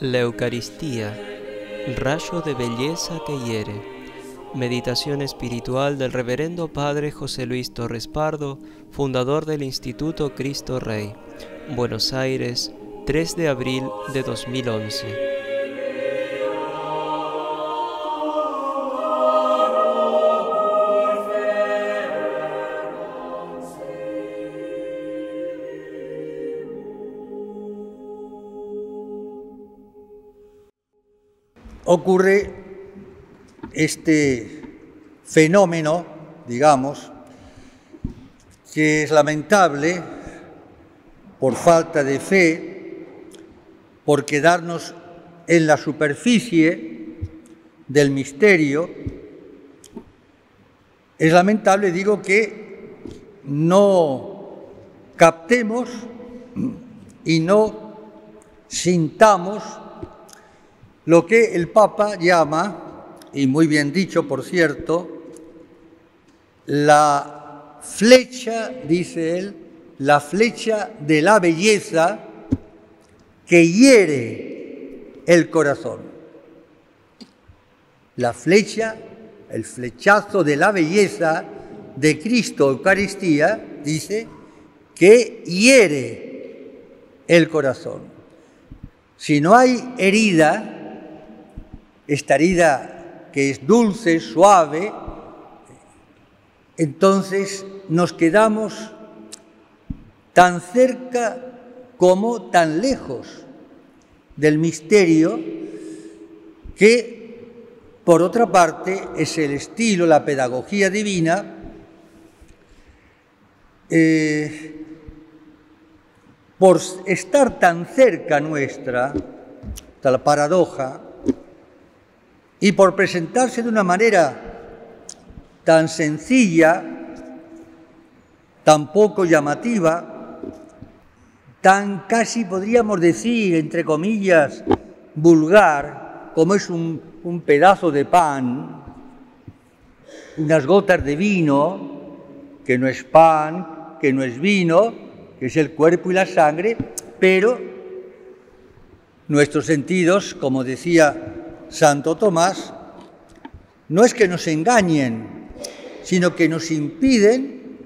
La Eucaristía, rayo de belleza que hiere. Meditación espiritual del Reverendo Padre José Luis Torres Pardo, fundador del Instituto Cristo Rey. Buenos Aires, 3 de abril de 2011. Ocurre este fenómeno, digamos, que es lamentable por falta de fe, por quedarnos en la superficie del misterio. Es lamentable, digo, que no captemos y no sintamos lo que el Papa llama, y muy bien dicho, por cierto, la flecha, dice él, la flecha de la belleza que hiere el corazón. La flecha, el flechazo de la belleza de Cristo, Eucaristía, dice, que hiere el corazón. Si no hay herida, esta herida que es dulce, suave, entonces nos quedamos tan cerca como tan lejos del misterio que, por otra parte, es el estilo, la pedagogía divina, por estar tan cerca nuestra, hasta la paradoja, y por presentarse de una manera tan sencilla, tan poco llamativa, tan casi podríamos decir, entre comillas, vulgar, como es un pedazo de pan, unas gotas de vino, que no es pan, que no es vino, que es el cuerpo y la sangre, pero nuestros sentidos, como decía Santo Tomás, no es que nos engañen, sino que nos impiden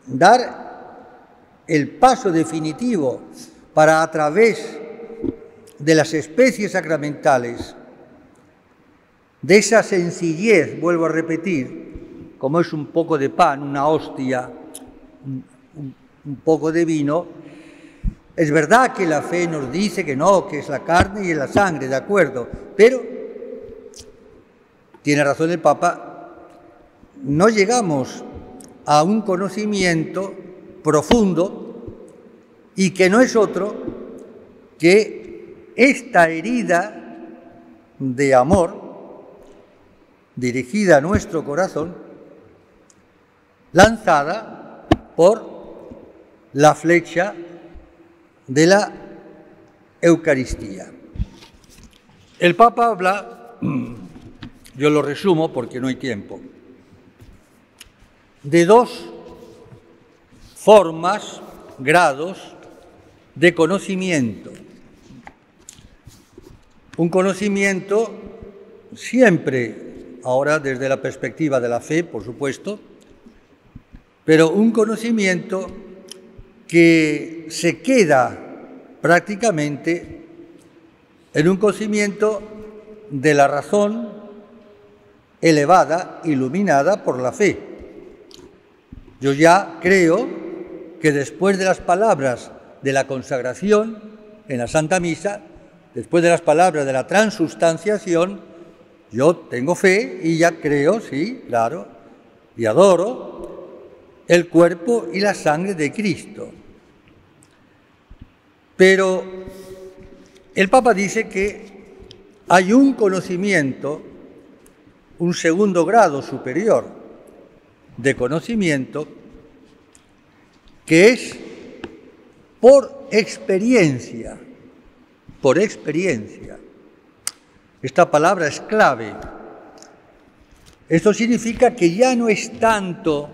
dar el paso definitivo para, a través de las especies sacramentales, de esa sencillez, vuelvo a repetir, como es un poco de pan, una hostia, un poco de vino. Es verdad que la fe nos dice que no, que es la carne y la sangre, de acuerdo, pero tiene razón el Papa, no llegamos a un conocimiento profundo y que no es otro que esta herida de amor dirigida a nuestro corazón, lanzada por la flecha de la Eucaristía. El Papa habla, yo lo resumo porque no hay tiempo, de dos formas, grados de conocimiento. Un conocimiento siempre, ahora desde la perspectiva de la fe, por supuesto, pero un conocimiento que se queda prácticamente en un conocimiento de la razón elevada, iluminada por la fe. Yo ya creo que después de las palabras de la consagración en la Santa Misa, después de las palabras de la transustanciación, yo tengo fe y ya creo, sí, claro, y adoro el cuerpo y la sangre de Cristo. Pero el Papa dice que hay un conocimiento, un segundo grado superior de conocimiento, que es por experiencia, por experiencia. Esta palabra es clave. Esto significa que ya no es tanto,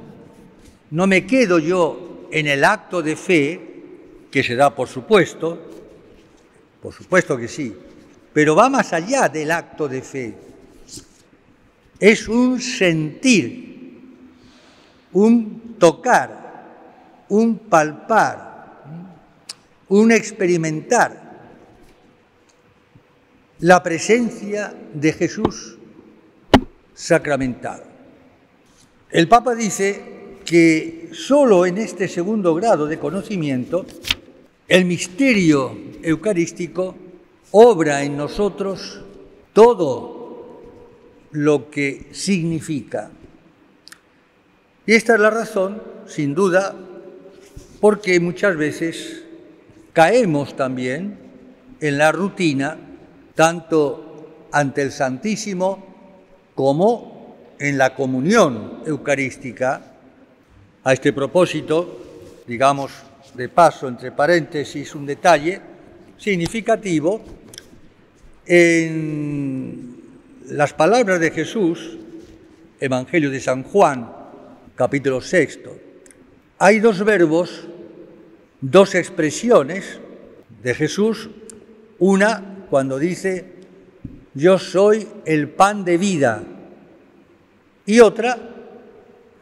no me quedo yo en el acto de fe, que se da por supuesto que sí, pero va más allá del acto de fe. Es un sentir, un tocar, un palpar, un experimentar la presencia de Jesús sacramentado. El Papa dice que solo en este segundo grado de conocimiento el misterio eucarístico obra en nosotros todo lo que significa. Y esta es la razón, sin duda, porque muchas veces caemos también en la rutina, tanto ante el Santísimo como en la comunión eucarística. A este propósito, digamos de paso, entre paréntesis, un detalle significativo en las palabras de Jesús, Evangelio de San Juan, capítulo 6. Hay dos verbos, dos expresiones de Jesús, una cuando dice, yo soy el pan de vida, y otra,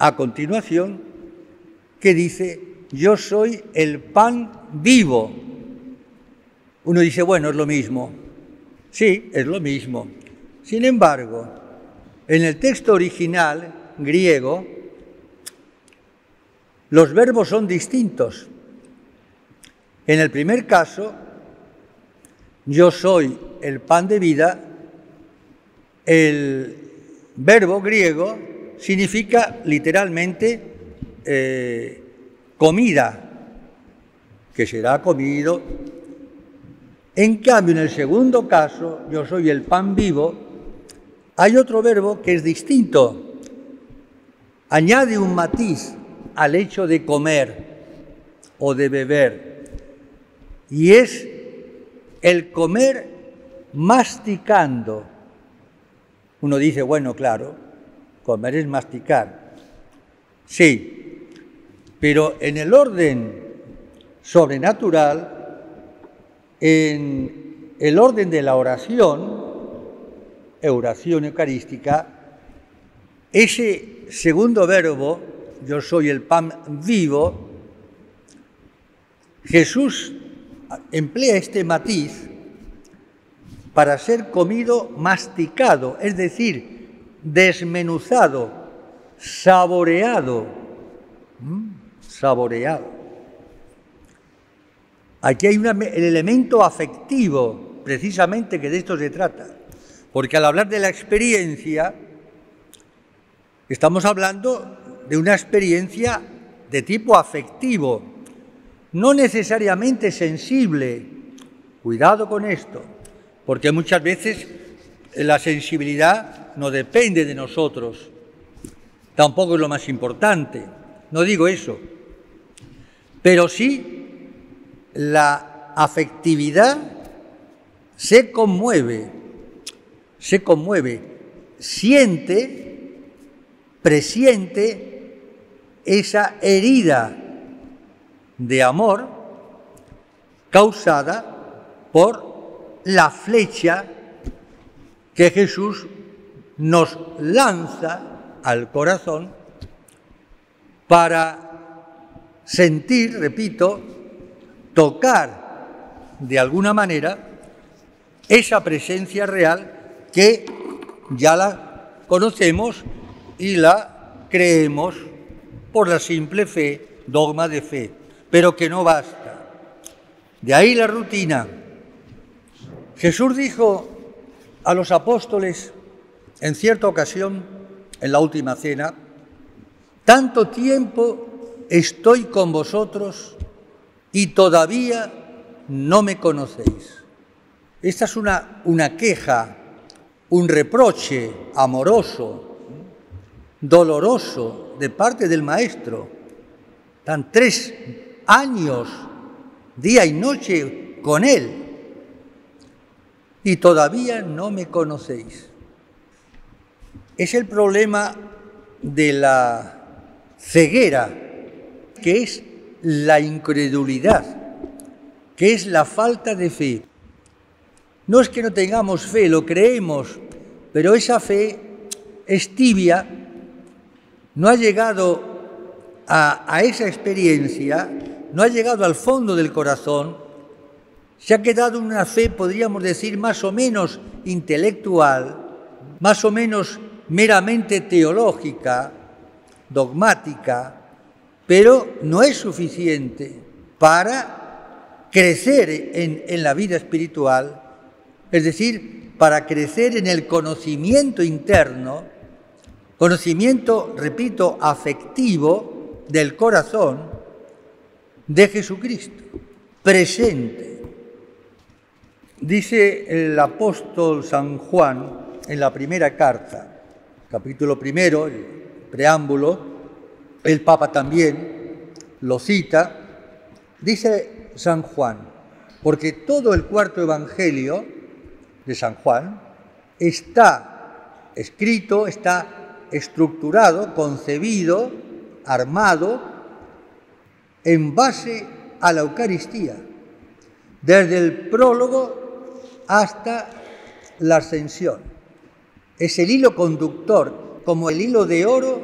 a continuación, que dice, yo soy el pan vivo. Uno dice, bueno, es lo mismo. Sí, es lo mismo. Sin embargo, en el texto original griego, los verbos son distintos. En el primer caso, yo soy el pan de vida, el verbo griego significa literalmente comida, que será comido. En cambio, en el segundo caso, yo soy el pan vivo, hay otro verbo que es distinto. Añade un matiz al hecho de comer o de beber, y es el comer masticando. Uno dice, bueno, claro, comer es masticar. Sí, pero en el orden sobrenatural, en el orden de la oración eucarística, ese segundo verbo, yo soy el pan vivo, Jesús emplea este matiz para ser comido masticado, es decir, desmenuzado, saboreado. Saboreado. Aquí hay el elemento afectivo, precisamente, que de esto se trata. Porque al hablar de la experiencia, estamos hablando de una experiencia de tipo afectivo, no necesariamente sensible. Cuidado con esto, porque muchas veces la sensibilidad no depende de nosotros. Tampoco es lo más importante, no digo eso. Pero sí, la afectividad se conmueve, siente, presiente esa herida de amor causada por la flecha que Jesús nos lanza al corazón para sentir, repito, tocar de alguna manera esa presencia real que ya la conocemos y la creemos por la simple fe, dogma de fe, pero que no basta. De ahí la rutina. Jesús dijo a los apóstoles en cierta ocasión, en la última cena, tanto tiempo estoy con vosotros y todavía no me conocéis. Esta es una queja, un reproche amoroso, doloroso de parte del Maestro. Están 3 años, día y noche, con Él y todavía no me conocéis. Es el problema de la ceguera, que es la incredulidad, que es la falta de fe. No es que no tengamos fe, lo creemos, pero esa fe es tibia, no ha llegado a esa experiencia, no ha llegado al fondo del corazón, se ha quedado una fe, podríamos decir, más o menos intelectual, más o menos meramente teológica, dogmática, pero no es suficiente para crecer en la vida espiritual, es decir, para crecer en el conocimiento interno, conocimiento, repito, afectivo del corazón de Jesucristo, presente. Dice el apóstol San Juan en la primera carta, capítulo primero, el preámbulo, el Papa también lo cita, dice San Juan, porque todo el cuarto evangelio de San Juan está escrito, está estructurado, concebido, armado en base a la Eucaristía, desde el prólogo hasta la ascensión. Es el hilo conductor, como el hilo de oro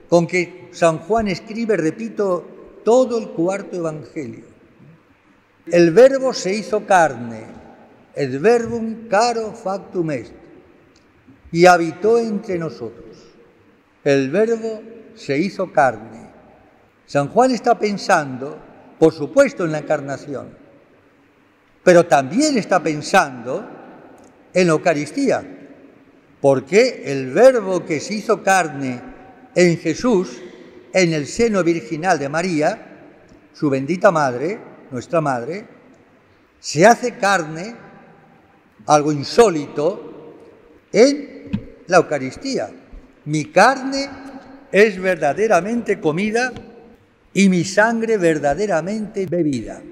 con que San Juan escribe, repito, todo el cuarto evangelio. El Verbo se hizo carne, et verbum caro factum est, y habitó entre nosotros. El Verbo se hizo carne. San Juan está pensando, por supuesto, en la encarnación, pero también está pensando en la Eucaristía, porque el Verbo que se hizo carne en Jesús, en el seno virginal de María, su bendita madre, nuestra madre, se hace carne, algo insólito, en la Eucaristía. Mi carne es verdaderamente comida y mi sangre verdaderamente bebida.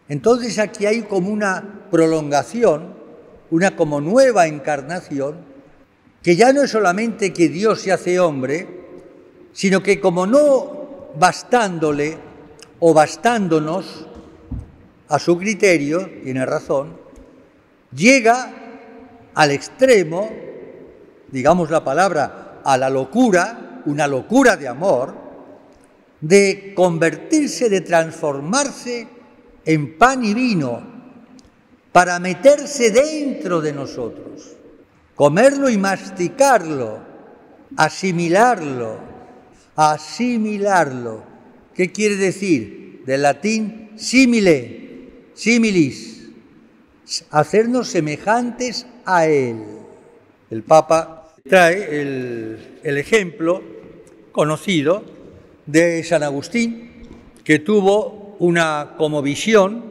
Entonces aquí hay como una prolongación, una como nueva encarnación, que ya no es solamente que Dios se hace hombre, sino que como no bastándole o bastándonos a su criterio, tiene razón, llega al extremo, digamos la palabra, a la locura, una locura de amor, de convertirse, de transformarse en pan y vino, para meterse dentro de nosotros, comerlo y masticarlo, asimilarlo. ¿Qué quiere decir? Del latín simile, similis, hacernos semejantes a Él. El Papa trae el ejemplo conocido de San Agustín, que tuvo una como visión,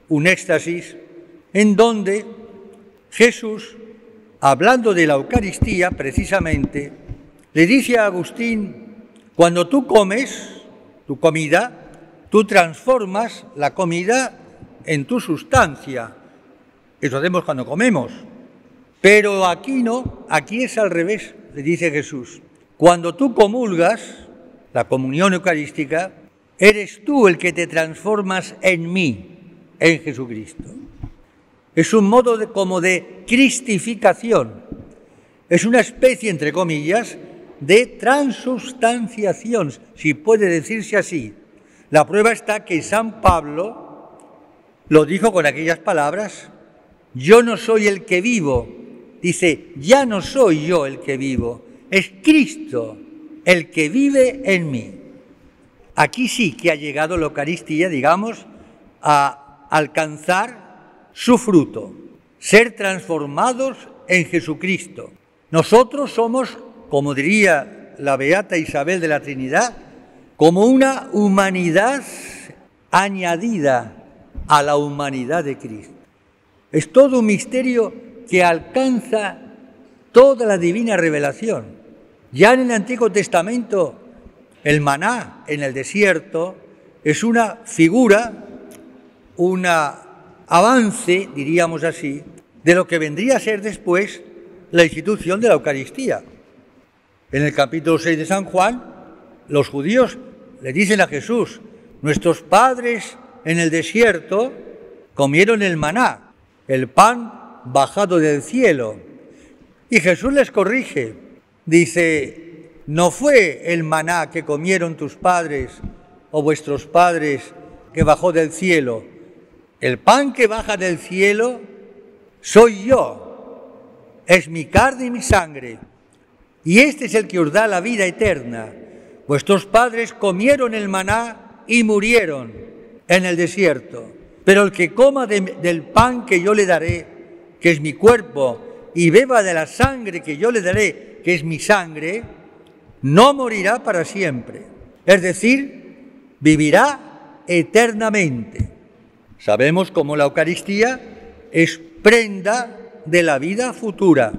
un éxtasis, en donde Jesús, hablando de la Eucaristía precisamente, le dice a Agustín: cuando tú comes tu comida, tú transformas la comida en tu sustancia. Eso hacemos cuando comemos. Pero aquí no, aquí es al revés, le dice Jesús. Cuando tú comulgas, la comunión eucarística, eres tú el que te transformas en mí, en Jesucristo. Es un modo como de cristificación. Es una especie, entre comillas, de transubstanciación, si puede decirse así. La prueba está que San Pablo lo dijo con aquellas palabras: yo no soy el que vivo. Dice, ya no soy yo el que vivo, es Cristo el que vive en mí. Aquí sí que ha llegado la Eucaristía, digamos, a alcanzar su fruto, ser transformados en Jesucristo. Nosotros somos, como diría la beata Isabel de la Trinidad, como una humanidad añadida a la humanidad de Cristo. Es todo un misterio que alcanza toda la divina revelación. Ya en el Antiguo Testamento, el maná en el desierto es una figura, un avance, diríamos así, de lo que vendría a ser después la institución de la Eucaristía. En el capítulo 6 de San Juan, los judíos le dicen a Jesús: nuestros padres en el desierto comieron el maná. el pan bajado del cielo. Y Jesús les corrige, dice, no fue el maná que comieron tus padres o vuestros padres que bajó del cielo. El pan que baja del cielo soy yo, es mi carne y mi sangre, y este es el que os da la vida eterna. Vuestros padres comieron el maná y murieron en el desierto, pero el que coma del pan que yo le daré, que es mi cuerpo, y beba de la sangre que yo le daré, que es mi sangre, no morirá para siempre. Es decir, vivirá eternamente. Sabemos cómo la Eucaristía es prenda de la vida futura.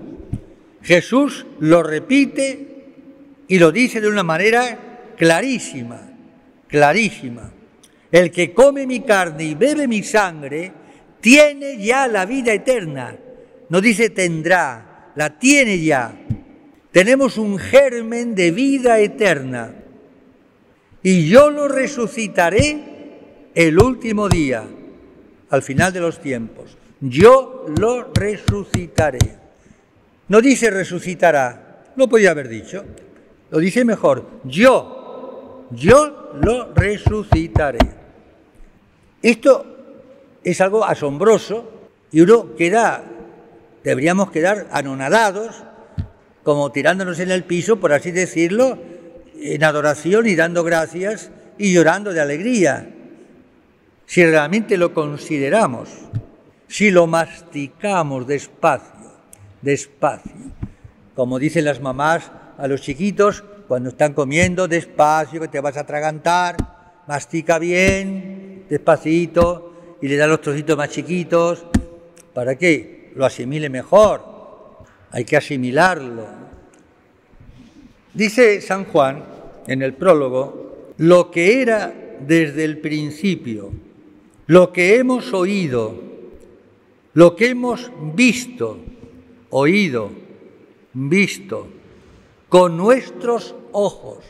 Jesús lo repite y lo dice de una manera clarísima, clarísima. El que come mi carne y bebe mi sangre tiene ya la vida eterna. No dice tendrá, la tiene ya. Tenemos un germen de vida eterna. Y yo lo resucitaré el último día, al final de los tiempos. Yo lo resucitaré. No dice resucitará, lo podía haber dicho. Lo dice mejor, yo lo resucitaré. Esto es algo asombroso y deberíamos quedar anonadados, como tirándonos en el piso, por así decirlo, en adoración y dando gracias y llorando de alegría. Si realmente lo consideramos, si lo masticamos despacio, despacio, como dicen las mamás a los chiquitos cuando están comiendo, despacio, que te vas a atragantar, mastica bien, despacito, y le da los trocitos más chiquitos, ¿para qué? Lo asimile mejor, hay que asimilarlo. Dice San Juan en el prólogo, lo que era desde el principio, lo que hemos oído, lo que hemos visto, oído, visto, con nuestros ojos,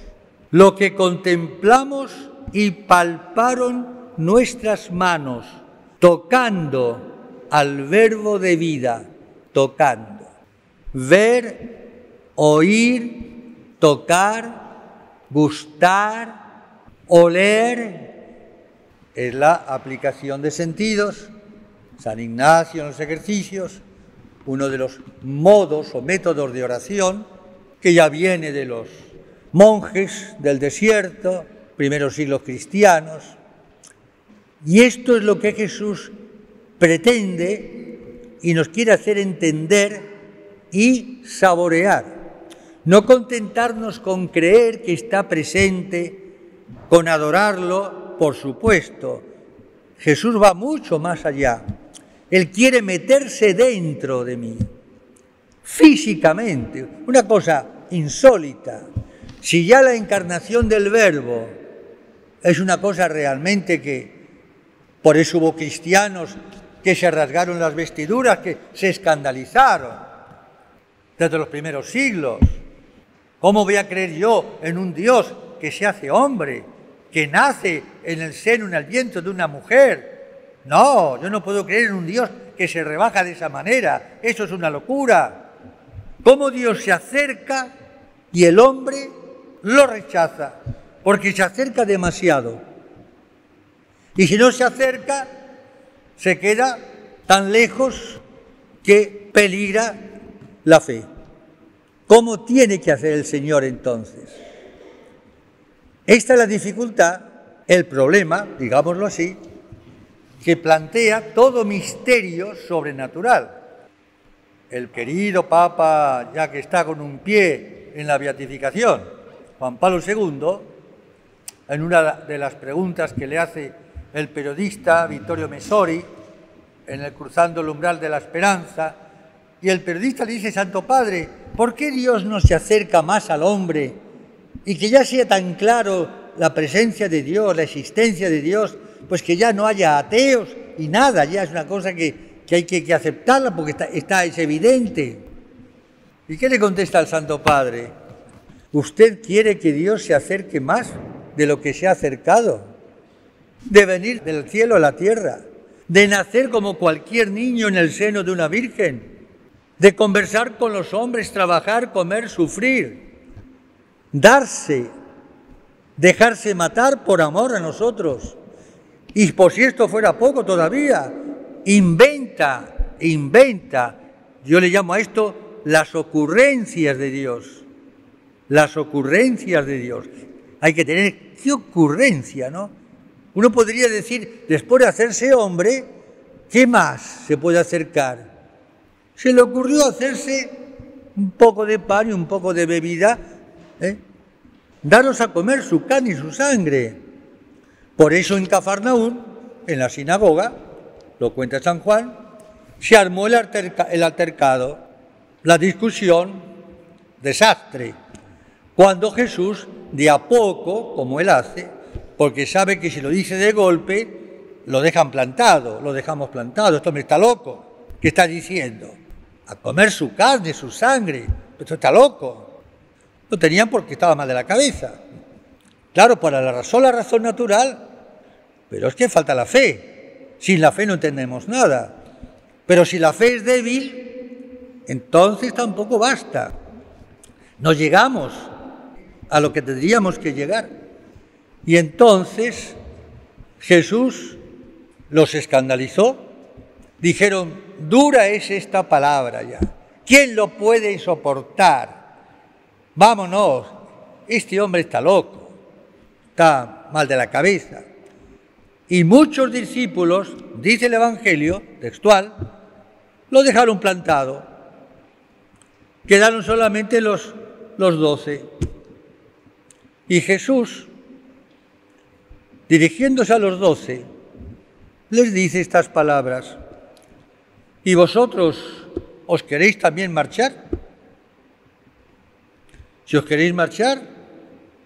lo que contemplamos y palparon nuestras manos, tocando al Verbo de vida, tocando. Ver, oír, tocar, gustar, oler, es la aplicación de sentidos. San Ignacio en los ejercicios, uno de los modos o métodos de oración, que ya viene de los monjes del desierto, primeros siglos cristianos. Y esto es lo que Jesús pretende y nos quiere hacer entender y saborear. No contentarnos con creer que está presente, con adorarlo, por supuesto. Jesús va mucho más allá. Él quiere meterse dentro de mí, físicamente, una cosa insólita. Si ya la encarnación del Verbo es una cosa realmente que, por eso hubo cristianos que se rasgaron las vestiduras, que se escandalizaron desde los primeros siglos. ¿Cómo voy a creer yo en un Dios que se hace hombre, que nace en el seno, en el vientre de una mujer? No, yo no puedo creer en un Dios que se rebaja de esa manera. Eso es una locura. ¿Cómo Dios se acerca y el hombre lo rechaza? Porque se acerca demasiado. Y si no se acerca, se queda tan lejos que peligra la fe. ¿Cómo tiene que hacer el Señor entonces? Esta es la dificultad, el problema, digámoslo así, que plantea todo misterio sobrenatural. El querido Papa, ya que está con un pie en la beatificación, Juan Pablo II, en una de las preguntas que le hace el periodista Vittorio Messori, en el Cruzando el umbral de la esperanza, y el periodista le dice: Santo Padre, ¿por qué Dios no se acerca más al hombre y que ya sea tan claro la presencia de Dios, la existencia de Dios, pues que ya no haya ateos y nada, ya es una cosa que hay que aceptarla porque es evidente? ¿Y qué le contesta al Santo Padre? ¿Usted quiere que Dios se acerque más de lo que se ha acercado? De venir del cielo a la tierra, de nacer como cualquier niño en el seno de una virgen, de conversar con los hombres, trabajar, comer, sufrir, darse, dejarse matar por amor a nosotros. Y por si esto fuera poco todavía, inventa. Yo le llamo a esto las ocurrencias de Dios. Las ocurrencias de Dios. Hay que tener, qué ocurrencia, ¿no? Uno podría decir, después de hacerse hombre, ¿qué más se puede acercar? Se le ocurrió hacerse un poco de pan y un poco de bebida, daros a comer su carne y su sangre. Por eso en Cafarnaún, en la sinagoga, lo cuenta San Juan, se armó el altercado, la discusión, desastre, cuando Jesús, de a poco, como él hace, porque sabe que si lo dice de golpe, lo dejamos plantado, esto me está loco, ¿qué está diciendo? A comer su carne, su sangre, esto está loco. Lo tenían porque estaba mal de la cabeza. Claro, para la razón natural, pero es que falta la fe. Sin la fe no entendemos nada. Pero si la fe es débil, entonces tampoco basta. No llegamos a lo que tendríamos que llegar. Y entonces Jesús los escandalizó. Dijeron, dura es esta palabra ya. ¿Quién lo puede soportar? Vámonos, este hombre está loco, está mal de la cabeza. Y muchos discípulos, dice el Evangelio textual, lo dejaron plantado. Quedaron solamente los 12. Y Jesús, dirigiéndose a los 12, les dice estas palabras. ¿Y vosotros os queréis también marchar? Si os queréis marchar,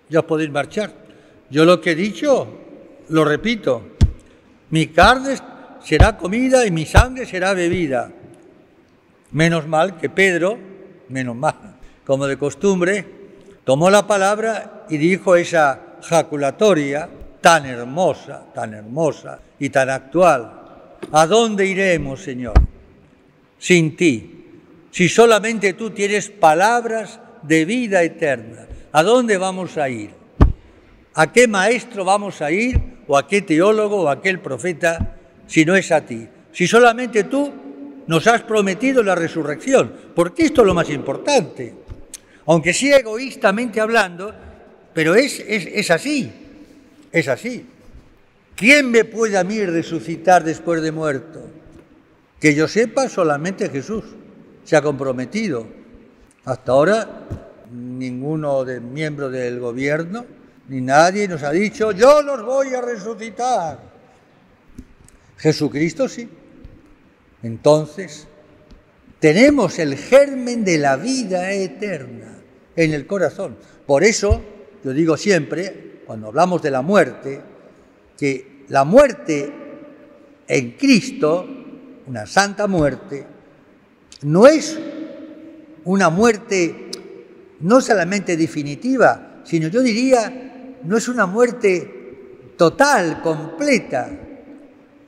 ya os podéis marchar. Yo lo que he dicho, lo repito. Mi carne será comida y mi sangre será bebida. Menos mal que Pedro, como de costumbre, tomó la palabra y dijo esa jaculatoria tan hermosa y tan actual. ¿A dónde iremos, Señor? Sin ti, si solamente tú tienes palabras de vida eterna. ¿A dónde vamos a ir? ¿A qué maestro vamos a ir? ¿O a qué teólogo o a qué profeta? Si no es a ti. Si solamente tú nos has prometido la resurrección. Porque esto es lo más importante. Aunque sea egoístamente hablando, pero es así. Es así. ¿Quién me puede a mí resucitar después de muerto? Que yo sepa, solamente Jesús se ha comprometido. Hasta ahora, ninguno de miembros del gobierno, ni nadie nos ha dicho, yo los voy a resucitar. Jesucristo sí. Entonces, tenemos el germen de la vida eterna en el corazón. Por eso, yo digo siempre, cuando hablamos de la muerte, que la muerte en Cristo, una santa muerte, no es una muerte no solamente definitiva, sino yo diría, no es una muerte total, completa.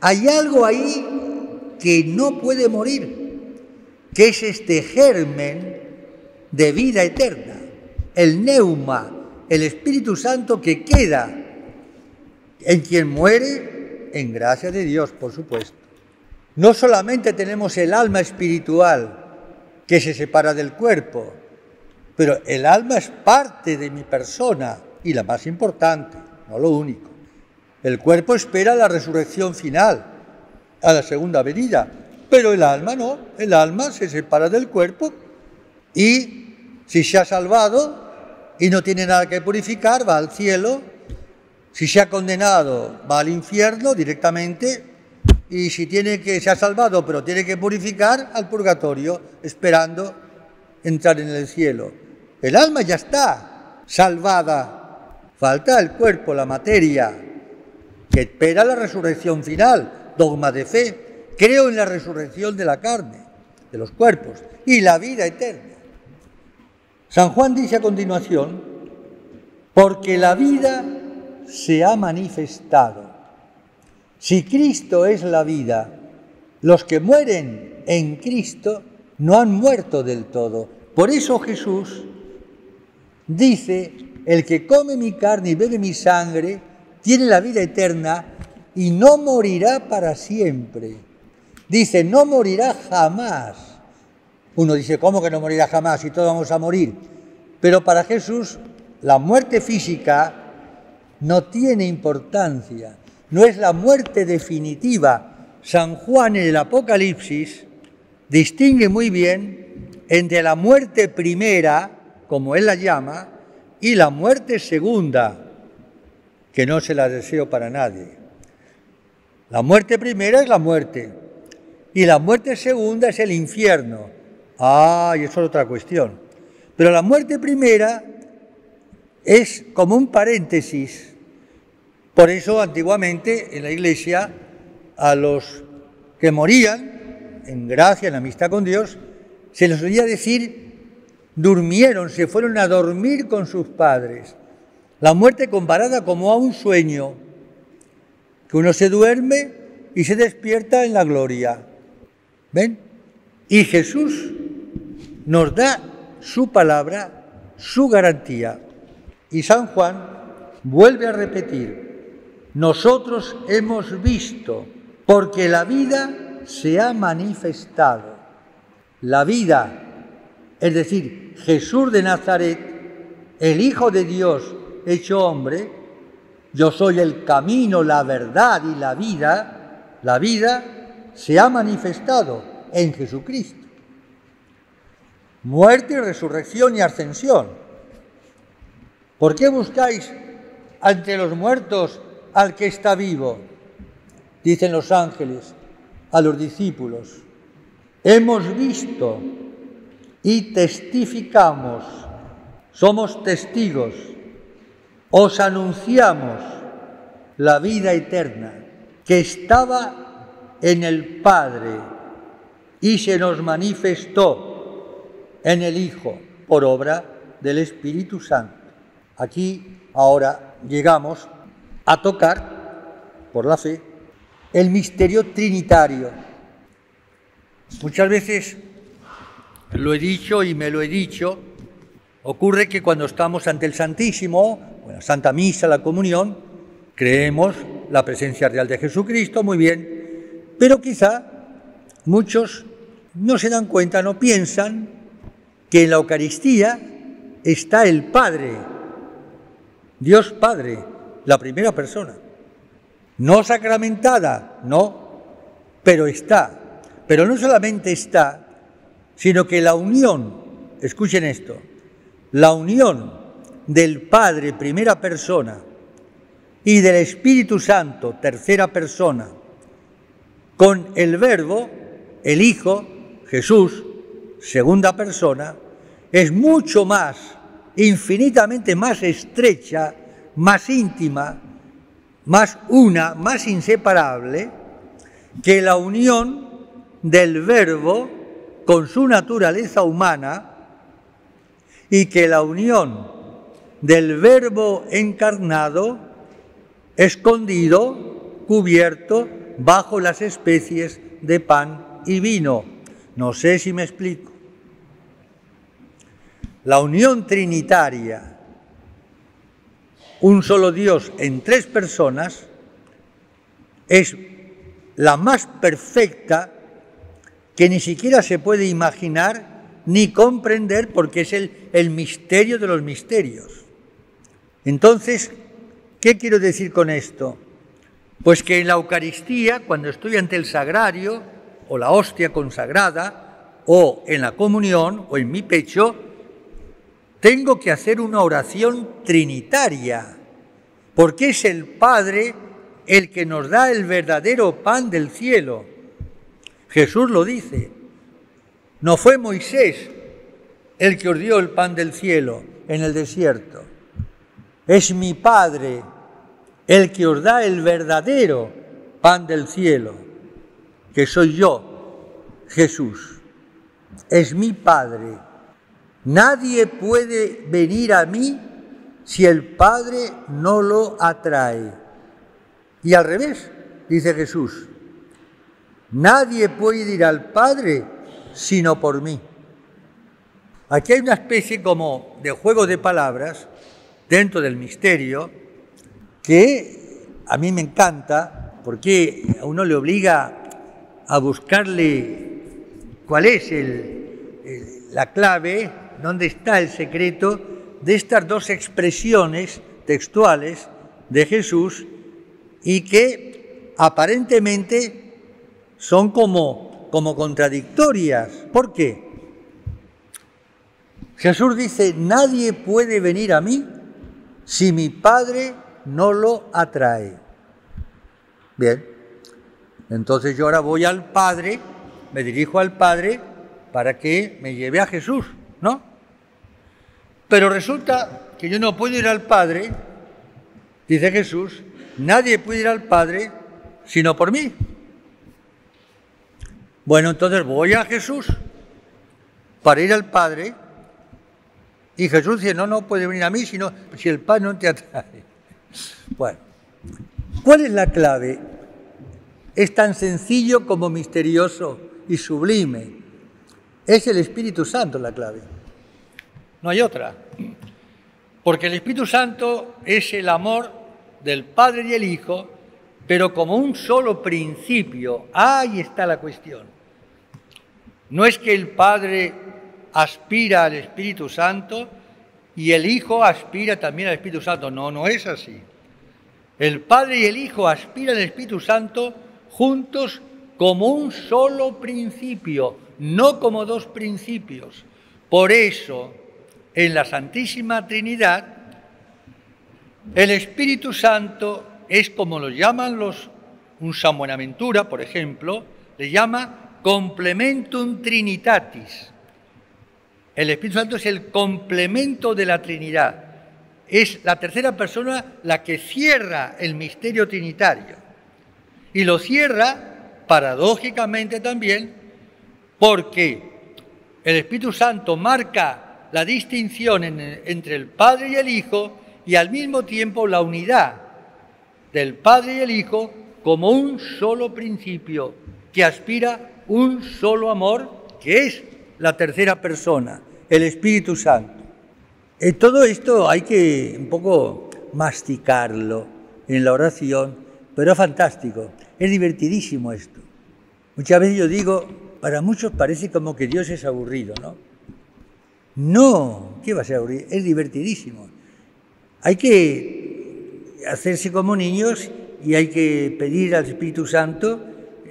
Hay algo ahí que no puede morir, que es este germen de vida eterna, el pneuma, el Espíritu Santo que queda en quien muere, en gracia de Dios, por supuesto. No solamente tenemos el alma espiritual que se separa del cuerpo, pero el alma es parte de mi persona y la más importante, no lo único. El cuerpo espera la resurrección final, a la segunda venida, pero el alma no, el alma se separa del cuerpo y si se ha salvado y no tiene nada que purificar, va al cielo. Si se ha condenado, va al infierno directamente. Y si se ha salvado, pero tiene que purificar, al purgatorio, esperando entrar en el cielo. El alma ya está salvada. Falta el cuerpo, la materia, que espera la resurrección final, dogma de fe. Creo en la resurrección de la carne, de los cuerpos, y la vida eterna. San Juan dice a continuación, porque la vida se ha manifestado. Si Cristo es la vida, los que mueren en Cristo no han muerto del todo. Por eso Jesús dice: el que come mi carne y bebe mi sangre tiene la vida eterna y no morirá para siempre. Dice, no morirá jamás. Uno dice, ¿cómo que no morirá jamás si todos vamos a morir? Pero para Jesús la muerte física no tiene importancia, no es la muerte definitiva. San Juan en el Apocalipsis distingue muy bien entre la muerte primera, como él la llama, y la muerte segunda, que no se la deseo para nadie. La muerte primera es la muerte, y la muerte segunda es el infierno. Y eso es otra cuestión. Pero la muerte primera es como un paréntesis. Por eso, antiguamente, en la Iglesia, a los que morían en gracia, en amistad con Dios, se les solía decir, durmieron, se fueron a dormir con sus padres. La muerte comparada como a un sueño, que uno se duerme y se despierta en la gloria. ¿Ven? Y Jesús nos da su palabra, su garantía. Y San Juan vuelve a repetir, nosotros hemos visto, porque la vida se ha manifestado. La vida, es decir, Jesús de Nazaret, el Hijo de Dios hecho hombre, yo soy el camino, la verdad y la vida se ha manifestado en Jesucristo. Muerte y resurrección y ascensión. ¿Por qué buscáis ante los muertos al que está vivo? Dicen los ángeles a los discípulos. Hemos visto y testificamos, somos testigos, os anunciamos la vida eterna que estaba en el Padre y se nos manifestó en el Hijo por obra del Espíritu Santo. Aquí ahora llegamos a tocar, por la fe, el misterio trinitario. Muchas veces lo he dicho y me lo he dicho, ocurre que cuando estamos ante el Santísimo, la Santa Misa, la comunión, creemos la presencia real de Jesucristo, muy bien, pero quizá muchos no se dan cuenta, no piensan que en la Eucaristía está el Padre, Dios Padre, la primera persona. No sacramentada, no, pero está. Pero no solamente está, sino que la unión, escuchen esto, la unión del Padre, primera persona, y del Espíritu Santo, tercera persona, con el Verbo, el Hijo, Jesús, segunda persona, es mucho más, infinitamente más estrecha, más íntima, más una, más inseparable, que la unión del Verbo con su naturaleza humana y que la unión del Verbo encarnado, escondido, cubierto bajo las especies de pan y vino. No sé si me explico. La unión trinitaria, un solo Dios en tres personas, es la más perfecta que ni siquiera se puede imaginar ni comprender porque es el misterio de los misterios. Entonces, ¿qué quiero decir con esto? Pues que en la Eucaristía, cuando estoy ante el sagrario o la hostia consagrada o en la comunión o en mi pecho, tengo que hacer una oración trinitaria, porque es el Padre el que nos da el verdadero pan del cielo. Jesús lo dice, no fue Moisés el que os dio el pan del cielo en el desierto, es mi Padre el que os da el verdadero pan del cielo, que soy yo, Jesús, es mi Padre. Nadie puede venir a mí si el Padre no lo atrae. Y al revés, dice Jesús, nadie puede ir al Padre sino por mí. Aquí hay una especie como de juego de palabras dentro del misterio que a mí me encanta porque a uno le obliga a buscarle cuál es la clave, dónde está el secreto de estas dos expresiones textuales de Jesús y que aparentemente son como contradictorias. ¿Por qué? Jesús dice, nadie puede venir a mí si mi Padre no lo atrae. Bien, entonces yo ahora voy al Padre, me dirijo al Padre para que me lleve a Jesús, ¿no? Pero resulta que yo no puedo ir al Padre, dice Jesús, nadie puede ir al Padre sino por mí. Bueno, entonces voy a Jesús para ir al Padre y Jesús dice, no puede venir a mí si el Padre no te atrae. Bueno, ¿cuál es la clave? Es tan sencillo como misterioso y sublime. Es el Espíritu Santo la clave. No hay otra. Porque el Espíritu Santo es el amor del Padre y el Hijo, pero como un solo principio. Ahí está la cuestión. No es que el Padre aspira al Espíritu Santo y el Hijo aspira también al Espíritu Santo. No es así. El Padre y el Hijo aspiran al Espíritu Santo juntos como un solo principio, no como dos principios. Por eso, en la Santísima Trinidad, el Espíritu Santo es como lo llaman un San Buenaventura, por ejemplo, le llama complementum trinitatis. El Espíritu Santo es el complemento de la Trinidad. Es la tercera persona la que cierra el misterio trinitario. Y lo cierra, paradójicamente también, porque el Espíritu Santo marca la distinción entre el Padre y el Hijo y al mismo tiempo la unidad del Padre y el Hijo como un solo principio que aspira un solo amor, que es la tercera persona, el Espíritu Santo. Todo esto hay que un poco masticarlo en la oración, pero es fantástico, es divertidísimo esto. Muchas veces yo digo, para muchos parece como que Dios es aburrido, ¿no? No, ¿qué va a ser aburrido? Es divertidísimo. Hay que hacerse como niños y hay que pedir al Espíritu Santo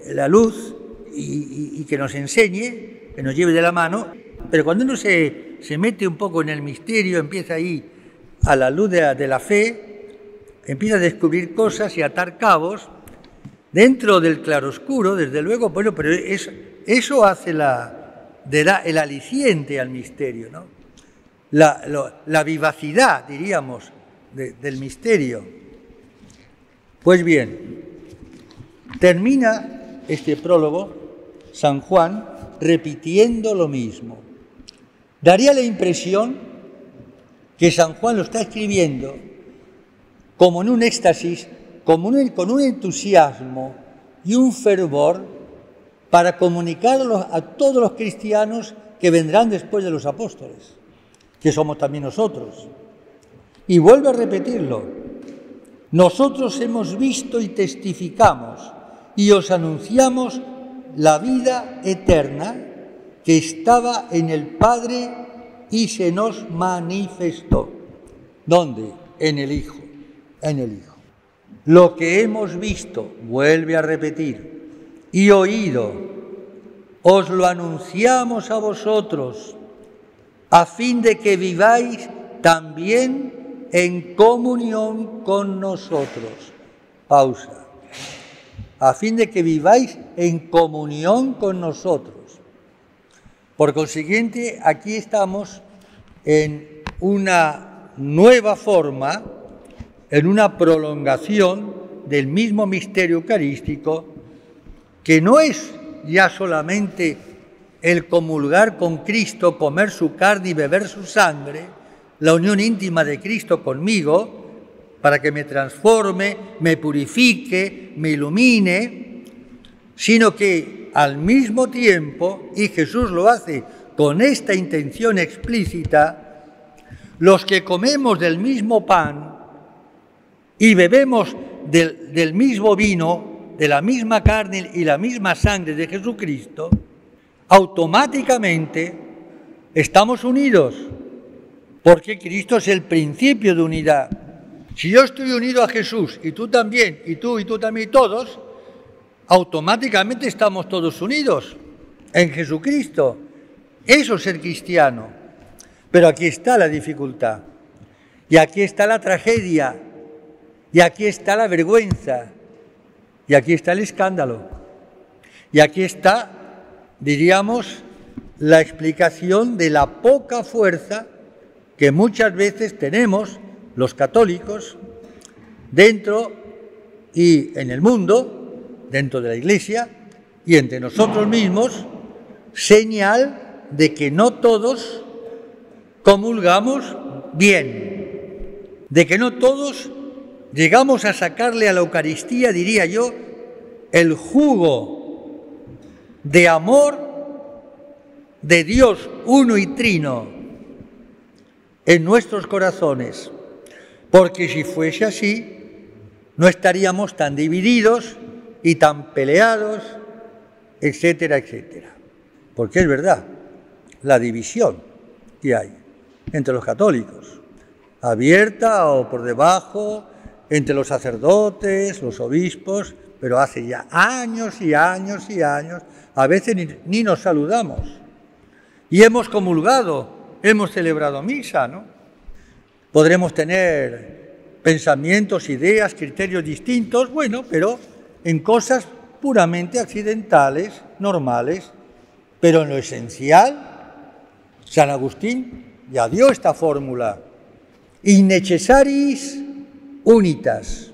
la luz y que nos enseñe, que nos lleve de la mano. Pero cuando uno se mete un poco en el misterio, empieza ahí a la luz de la fe, empieza a descubrir cosas y a atar cabos dentro del claroscuro, desde luego, bueno, pero eso hace da el aliciente al misterio, ¿no? La vivacidad, diríamos, del misterio. Pues bien, termina este prólogo San Juan repitiendo lo mismo. Daría la impresión que San Juan lo está escribiendo como en un éxtasis, con un entusiasmo y un fervor para comunicarlo a todos los cristianos que vendrán después de los apóstoles, que somos también nosotros. Y vuelve a repetirlo. Nosotros hemos visto y testificamos y os anunciamos la vida eterna que estaba en el Padre y se nos manifestó. ¿Dónde? En el Hijo. En el Hijo. Lo que hemos visto, vuelve a repetir, y oído, os lo anunciamos a vosotros, a fin de que viváis también en comunión con nosotros. Pausa. A fin de que viváis en comunión con nosotros. Por consiguiente, aquí estamos en una nueva forma, en una prolongación del mismo misterio eucarístico, que no es ya solamente el comulgar con Cristo, comer su carne y beber su sangre, la unión íntima de Cristo conmigo, para que me transforme, me purifique, me ilumine, sino que al mismo tiempo, y Jesús lo hace con esta intención explícita, los que comemos del mismo pan y bebemos del mismo vino, de la misma carne y la misma sangre de Jesucristo, automáticamente estamos unidos, porque Cristo es el principio de unidad. Si yo estoy unido a Jesús, y tú también, y tú también, y todos, automáticamente estamos todos unidos en Jesucristo. Eso es ser cristiano. Pero aquí está la dificultad, y aquí está la tragedia, y aquí está la vergüenza, y aquí está el escándalo, y aquí está, diríamos, la explicación de la poca fuerza que muchas veces tenemos los católicos dentro y en el mundo, dentro de la Iglesia y entre nosotros mismos, señal de que no todos comulgamos bien, de que no todos llegamos a sacarle a la Eucaristía, diría yo, el jugo de amor de Dios uno y trino en nuestros corazones, porque si fuese así, no estaríamos tan divididos y tan peleados, etcétera, etcétera. Porque es verdad, la división que hay entre los católicos, abierta o por debajo, entre los sacerdotes, los obispos, pero hace ya años y años y años, a veces ni nos saludamos. Y hemos comulgado, hemos celebrado misa, ¿no? Podremos tener pensamientos, ideas, criterios distintos, bueno, pero en cosas puramente accidentales, normales, pero en lo esencial, San Agustín ya dio esta fórmula: in necessaris unitas,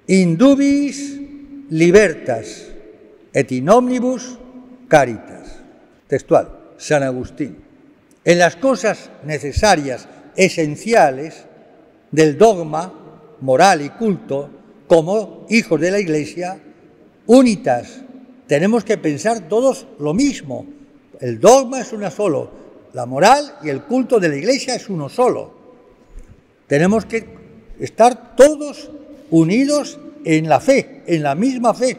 in dubis libertas, et in omnibus caritas. Textual, San Agustín. En las cosas necesarias, esenciales del dogma moral y culto, como hijos de la Iglesia, unitas. Tenemos que pensar todos lo mismo. El dogma es uno solo, la moral y el culto de la Iglesia es uno solo. Tenemos que estar todos unidos en la fe, en la misma fe,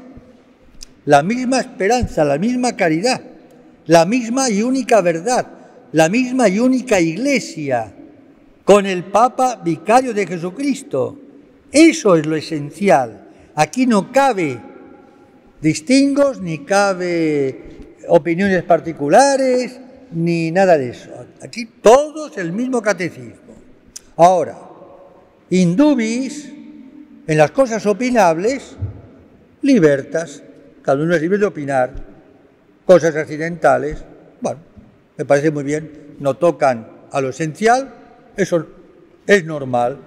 la misma esperanza, la misma caridad, la misma y única verdad, la misma y única Iglesia, con el Papa vicario de Jesucristo. Eso es lo esencial. Aquí no cabe distingos, ni cabe opiniones particulares, ni nada de eso. Aquí todos el mismo catecismo. Ahora, in dubis, en las cosas opinables, libertas, cada uno es libre de opinar, cosas accidentales, bueno, me parece muy bien, no tocan a lo esencial, eso es normal.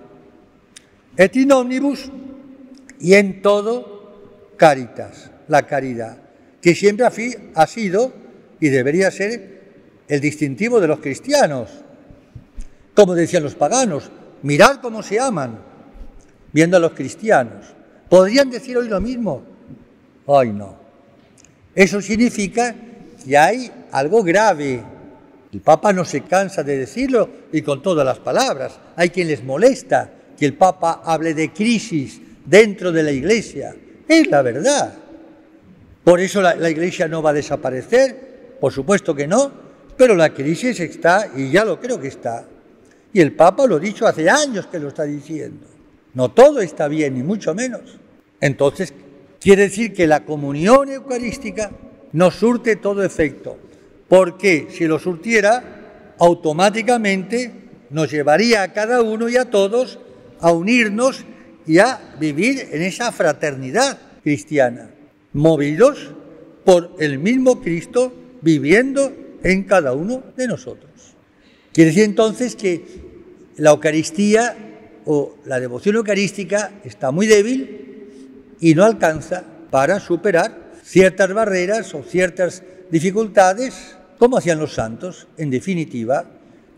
Et in omnibus, y en todo, caritas, la caridad, que siempre ha sido y debería ser el distintivo de los cristianos. Como decían los paganos, mirad cómo se aman, viendo a los cristianos. ¿Podrían decir hoy lo mismo? Hoy no. Eso significa que hay algo grave. El Papa no se cansa de decirlo y con todas las palabras. Hay quien les molesta que el Papa hable de crisis dentro de la Iglesia. Es la verdad. Por eso la Iglesia no va a desaparecer, por supuesto que no, pero la crisis está, y ya lo creo que está. Y el Papa lo ha dicho hace años que lo está diciendo. No todo está bien, ni mucho menos. Entonces, quiere decir que la comunión eucarística no surte todo efecto, porque si lo surtiera, automáticamente nos llevaría a cada uno y a todos a unirnos y a vivir en esa fraternidad cristiana, movidos por el mismo Cristo viviendo en cada uno de nosotros. Quiere decir entonces que la Eucaristía o la devoción eucarística está muy débil y no alcanza para superar ciertas barreras o ciertas dificultades, como hacían los santos, en definitiva,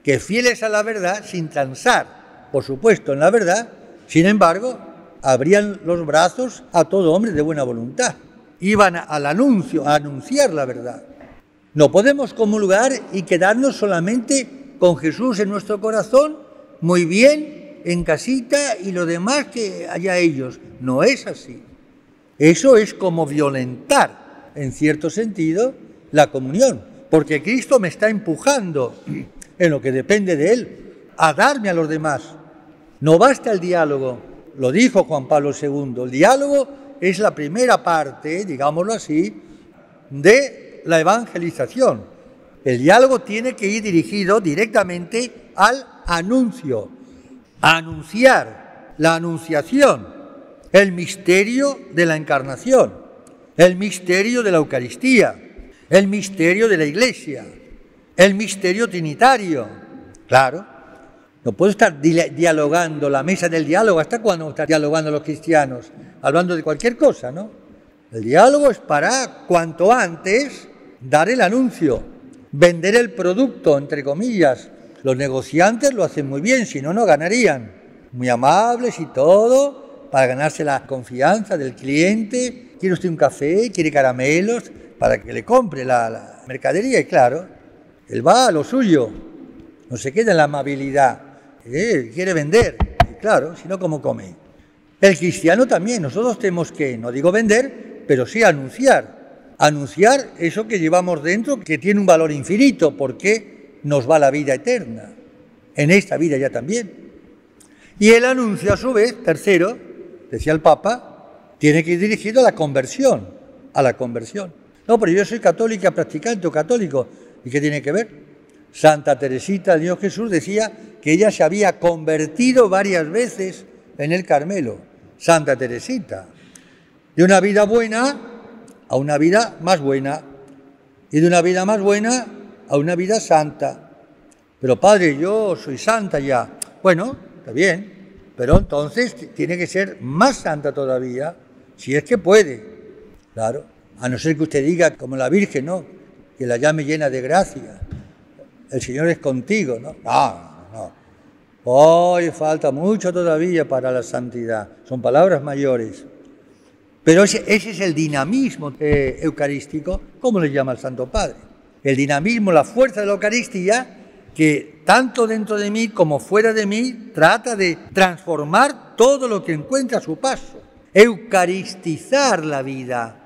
que fieles a la verdad, sin transar, por supuesto, en la verdad, Sin embargo, abrían los brazos a todo hombre de buena voluntad. Iban al anuncio, a anunciar la verdad. No podemos comulgar y quedarnos solamente con Jesús en nuestro corazón, muy bien, en casita, y lo demás que haya ellos. No es así. Eso es como violentar, en cierto sentido, la comunión, porque Cristo me está empujando, en lo que depende de Él, a darme a los demás. No basta el diálogo, lo dijo Juan Pablo II, el diálogo es la primera parte, digámoslo así, de la evangelización. El diálogo tiene que ir dirigido directamente al anuncio, a anunciar la anunciación, el misterio de la encarnación, el misterio de la Eucaristía, el misterio de la Iglesia, el misterio trinitario. Claro, no puedo estar dialogando, la mesa del diálogo, ¿hasta cuándo están dialogando los cristianos? Hablando de cualquier cosa, ¿no? El diálogo es para, cuanto antes, dar el anuncio, vender el producto, entre comillas. Los negociantes lo hacen muy bien, si no, no ganarían. Muy amables y todo, para ganarse la confianza del cliente. ¿Quiere usted un café? ¿Quiere caramelos? Para que le compre la mercadería. Y claro, él va a lo suyo, no se queda en la amabilidad. Quiere vender, y claro, si no, ¿cómo come? El cristiano también, nosotros tenemos que, no digo vender, pero sí anunciar. Anunciar eso que llevamos dentro, que tiene un valor infinito, porque nos va la vida eterna, en esta vida ya también. Y el anuncio, a su vez, tercero, decía el Papa, tiene que ir dirigido a la conversión, No, pero yo soy católica, practicante o católico, ¿y qué tiene que ver? Santa Teresita del Niño Jesús decía que ella se había convertido varias veces en el Carmelo. Santa Teresita, de una vida buena a una vida más buena, y de una vida más buena a una vida santa. Pero padre, yo soy santa ya. Bueno, está bien, pero entonces tiene que ser más santa todavía, si es que puede. Claro, a no ser que usted diga, como la Virgen, ¿no?, que la llame llena de gracia. El Señor es contigo, ¿no? No. Hoy falta mucho todavía para la santidad. Son palabras mayores. Pero ese es el dinamismo eucarístico, ¿cómo le llama el Santo Padre? El dinamismo, la fuerza de la Eucaristía, que tanto dentro de mí como fuera de mí trata de transformar todo lo que encuentra a su paso. Eucaristizar la vida.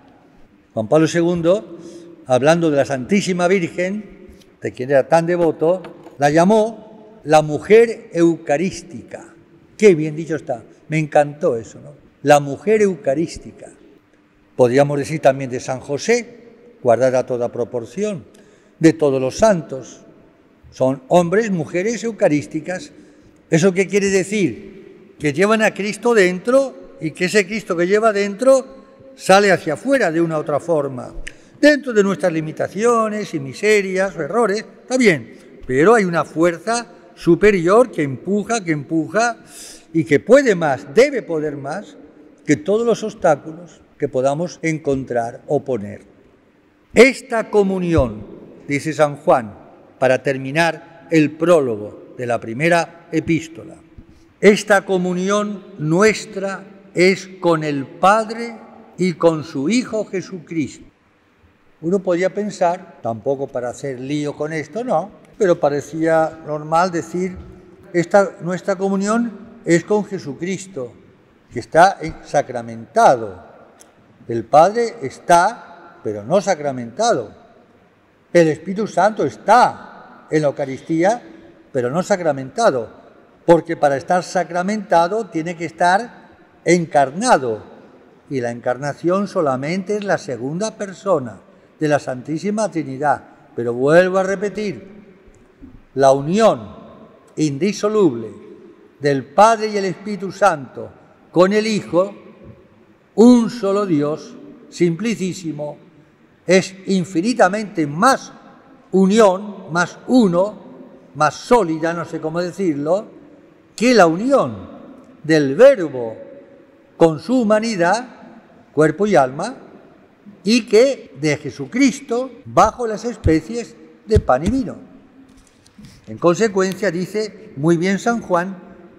Juan Pablo II, hablando de la Santísima Virgen, de quien era tan devoto, la llamó la mujer eucarística. Qué bien dicho está, me encantó eso, ¿no? La mujer eucarística. Podríamos decir también de San José, guardada toda proporción, de todos los santos. Son hombres, mujeres eucarísticas. ¿Eso qué quiere decir? Que llevan a Cristo dentro y que ese Cristo que lleva dentro sale hacia afuera de una u otra forma. Dentro de nuestras limitaciones y miserias o errores, está bien, pero hay una fuerza superior que empuja y que puede más, debe poder más que todos los obstáculos que podamos encontrar o poner. Esta comunión, dice San Juan, para terminar el prólogo de la primera epístola, esta comunión nuestra es con el Padre y con su Hijo Jesucristo. Uno podía pensar, tampoco para hacer lío con esto, no, pero parecía normal decir, nuestra comunión es con Jesucristo, que está sacramentado. El Padre está, pero no sacramentado. El Espíritu Santo está en la Eucaristía, pero no sacramentado, porque para estar sacramentado tiene que estar encarnado, y la encarnación solamente es la segunda persona de la Santísima Trinidad. Pero vuelvo a repetir, la unión indisoluble del Padre y el Espíritu Santo con el Hijo, un solo Dios, simplicísimo, es infinitamente más unión, más uno, más sólida, no sé cómo decirlo, que la unión del Verbo con su humanidad, cuerpo y alma, y que de Jesucristo bajo las especies de pan y vino. En consecuencia, dice muy bien San Juan,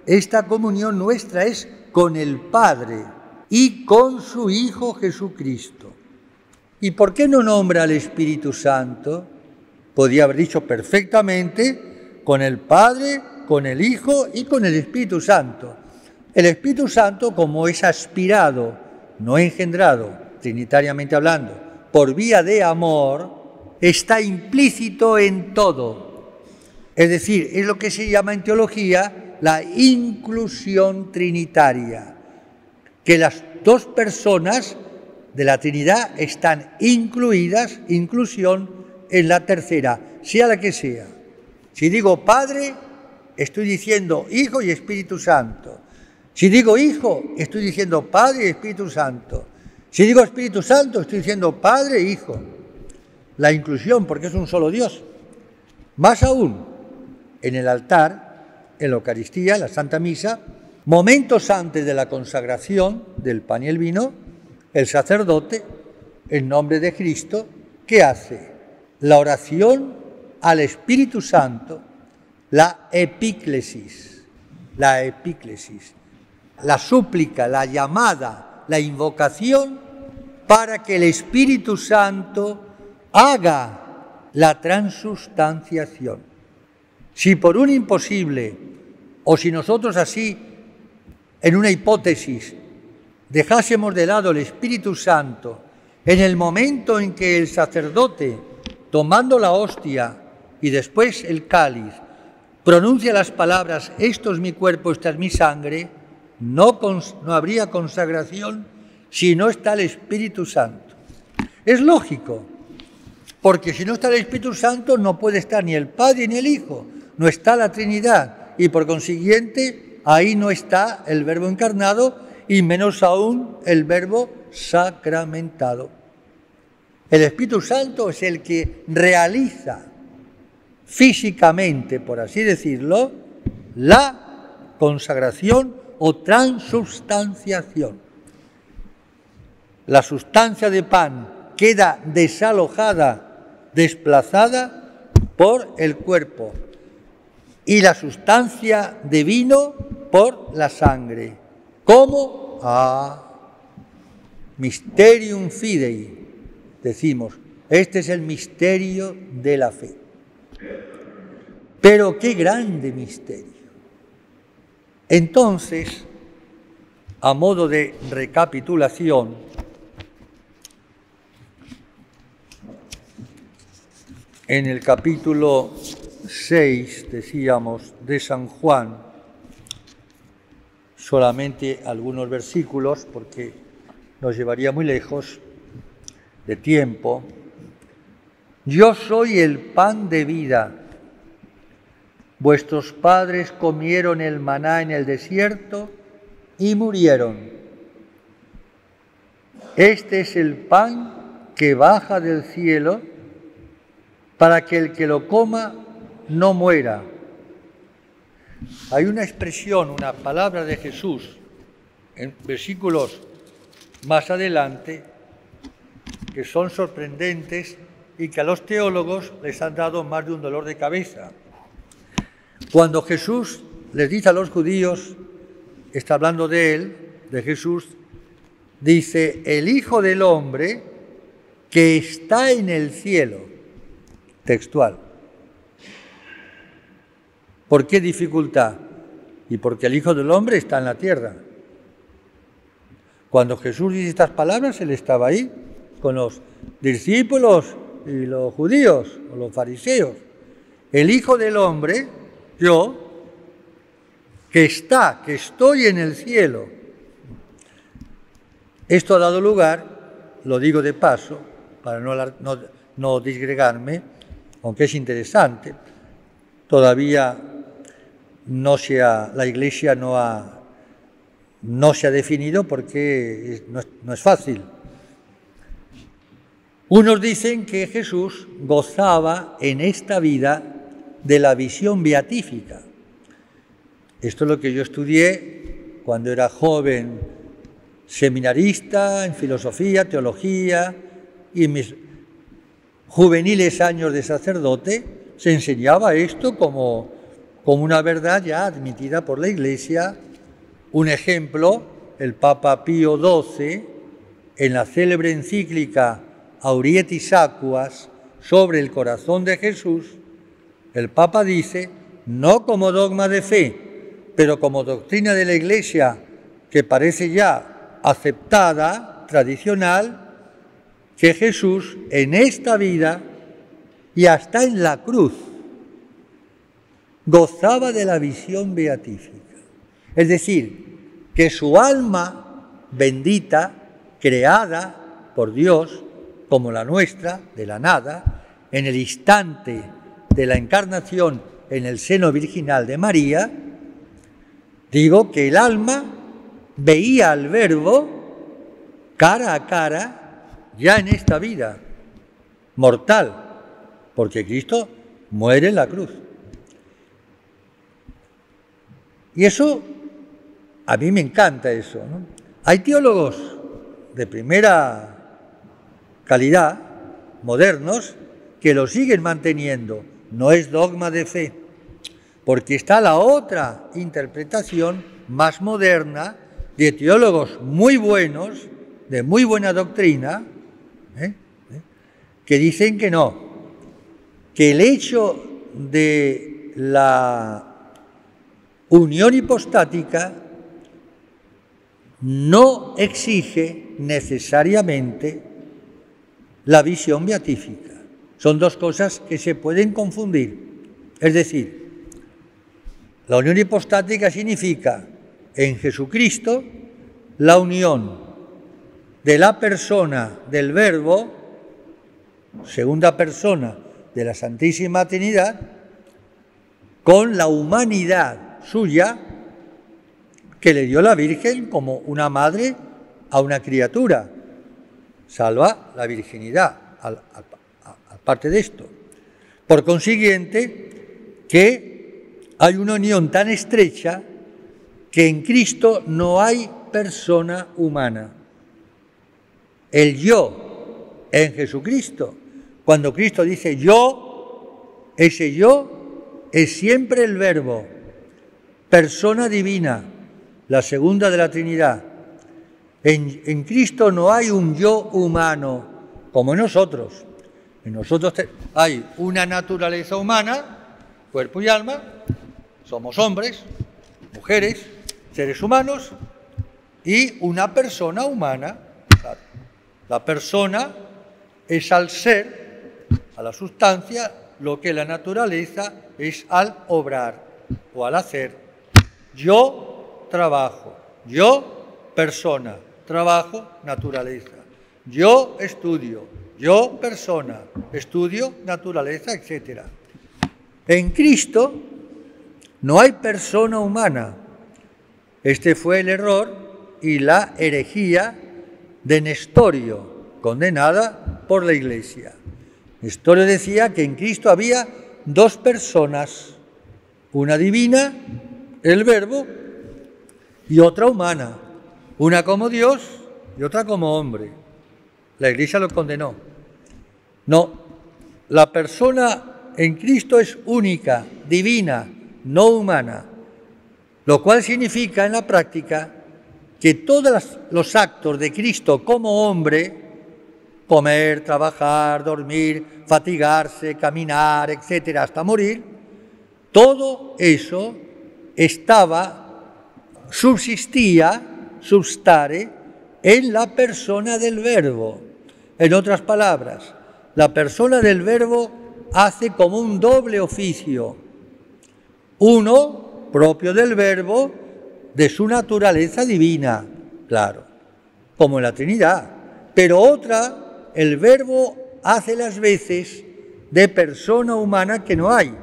esta comunión nuestra es con el Padre y con su Hijo Jesucristo. ¿Y por qué no nombra al Espíritu Santo? Podía haber dicho perfectamente con el Padre, con el Hijo y con el Espíritu Santo. El Espíritu Santo, como es aspirado, no engendrado, trinitariamente hablando, por vía de amor, está implícito en todo. Es decir, es lo que se llama en teología la inclusión trinitaria, que las dos personas de la Trinidad están incluidas, inclusión en la tercera, sea la que sea. Si digo Padre, estoy diciendo Hijo y Espíritu Santo. Si digo Hijo, estoy diciendo Padre y Espíritu Santo. Si digo Espíritu Santo, estoy diciendo Padre e Hijo. La inclusión, porque es un solo Dios. Más aún, en el altar, en la Eucaristía, en la Santa Misa, momentos antes de la consagración del pan y el vino, el sacerdote, en nombre de Cristo, ¿qué hace? La oración al Espíritu Santo, la epíclesis, la súplica, la llamada, la invocación para que el Espíritu Santo haga la transustanciación. Si por un imposible, o si nosotros así, en una hipótesis, dejásemos de lado el Espíritu Santo en el momento en que el sacerdote, tomando la hostia y después el cáliz, pronuncia las palabras, esto es mi cuerpo, esta es mi sangre, no habría consagración si no está el Espíritu Santo. Es lógico, porque si no está el Espíritu Santo no puede estar ni el Padre ni el Hijo, no está la Trinidad y por consiguiente ahí no está el Verbo encarnado y menos aún el Verbo sacramentado. El Espíritu Santo es el que realiza físicamente, por así decirlo, la consagración o transubstanciación. La sustancia de pan queda desalojada, desplazada por el cuerpo y la sustancia de vino por la sangre. ¿Cómo? Mysterium fidei, decimos. Este es el misterio de la fe. Pero qué grande misterio. Entonces, a modo de recapitulación, en el capítulo 6, decíamos, de San Juan, solamente algunos versículos, porque nos llevaría muy lejos de tiempo. Yo soy el pan de vida. Vuestros padres comieron el maná en el desierto y murieron. Este es el pan que baja del cielo para que el que lo coma no muera. Hay una expresión, una palabra de Jesús en versículos más adelante que son sorprendentes y que a los teólogos les han dado más de un dolor de cabeza. Cuando Jesús les dice a los judíos, está hablando de él, de Jesús, dice, el Hijo del Hombre que está en el cielo, textual. ¿Por qué dificultad? Y porque el Hijo del Hombre está en la tierra. Cuando Jesús dice estas palabras, él estaba ahí con los discípulos y los judíos, o los fariseos. El Hijo del Hombre, yo, que estoy en el cielo. Esto ha dado lugar, lo digo de paso, para no disgregarme, aunque es interesante, todavía la Iglesia no se ha definido porque no es fácil. Unos dicen que Jesús gozaba en esta vida de la visión beatífica. Esto es lo que yo estudié cuando era joven seminarista en filosofía, teología, y en mis juveniles años de sacerdote se enseñaba esto como como una verdad ya admitida por la Iglesia. Un ejemplo, el Papa Pío XII, en la célebre encíclica Aurietis Aquas sobre el corazón de Jesús, el Papa dice, no como dogma de fe, pero como doctrina de la Iglesia que parece ya aceptada, tradicional, que Jesús en esta vida y hasta en la cruz gozaba de la visión beatífica. Es decir, que su alma bendita, creada por Dios, como la nuestra, de la nada, en el instante de la encarnación en el seno virginal de María, digo que el alma veía al Verbo cara a cara ya en esta vida mortal, porque Cristo muere en la cruz. Y eso, a mí me encanta eso, ¿no? Hay teólogos de primera calidad, modernos, que lo siguen manteniendo. No es dogma de fe, porque está la otra interpretación más moderna de teólogos muy buenos, de muy buena doctrina, que dicen que no, que el hecho de la unión hipostática no exige necesariamente la visión beatífica. Son dos cosas que se pueden confundir. Es decir, la unión hipostática significa en Jesucristo la unión de la persona del Verbo, segunda persona de la Santísima Trinidad, con la humanidad suya que le dio la Virgen como una madre a una criatura. Salva la virginidad, aparte de esto. Por consiguiente, que hay una unión tan estrecha que en Cristo no hay persona humana. El yo en Jesucristo, cuando Cristo dice yo, ese yo es siempre el Verbo, persona divina, la segunda de la Trinidad. En Cristo no hay un yo humano como en nosotros. En nosotros hay una naturaleza humana, cuerpo y alma, somos hombres, mujeres, seres humanos, y una persona humana. La persona es al ser, a la sustancia, lo que la naturaleza es al obrar o al hacer. Yo trabajo, yo persona, trabajo, naturaleza. Yo estudio, yo persona, estudio, naturaleza, etc. En Cristo no hay persona humana. Este fue el error y la herejía de Nestorio, condenada por la Iglesia. Nestorio decía que en Cristo había dos personas, una divina, el Verbo, y otra humana, una como Dios y otra como hombre. La Iglesia lo condenó. No, la persona en Cristo es única, divina, no humana, lo cual significa en la práctica que todos los actos de Cristo como hombre, comer, trabajar, dormir, fatigarse, caminar, etcétera, hasta morir, todo eso subsistare en la persona del Verbo. En otras palabras, la persona del Verbo hace como un doble oficio. Uno, propio del Verbo, de su naturaleza divina, claro, como en la Trinidad. Pero otra, el Verbo hace las veces de persona humana que no hay.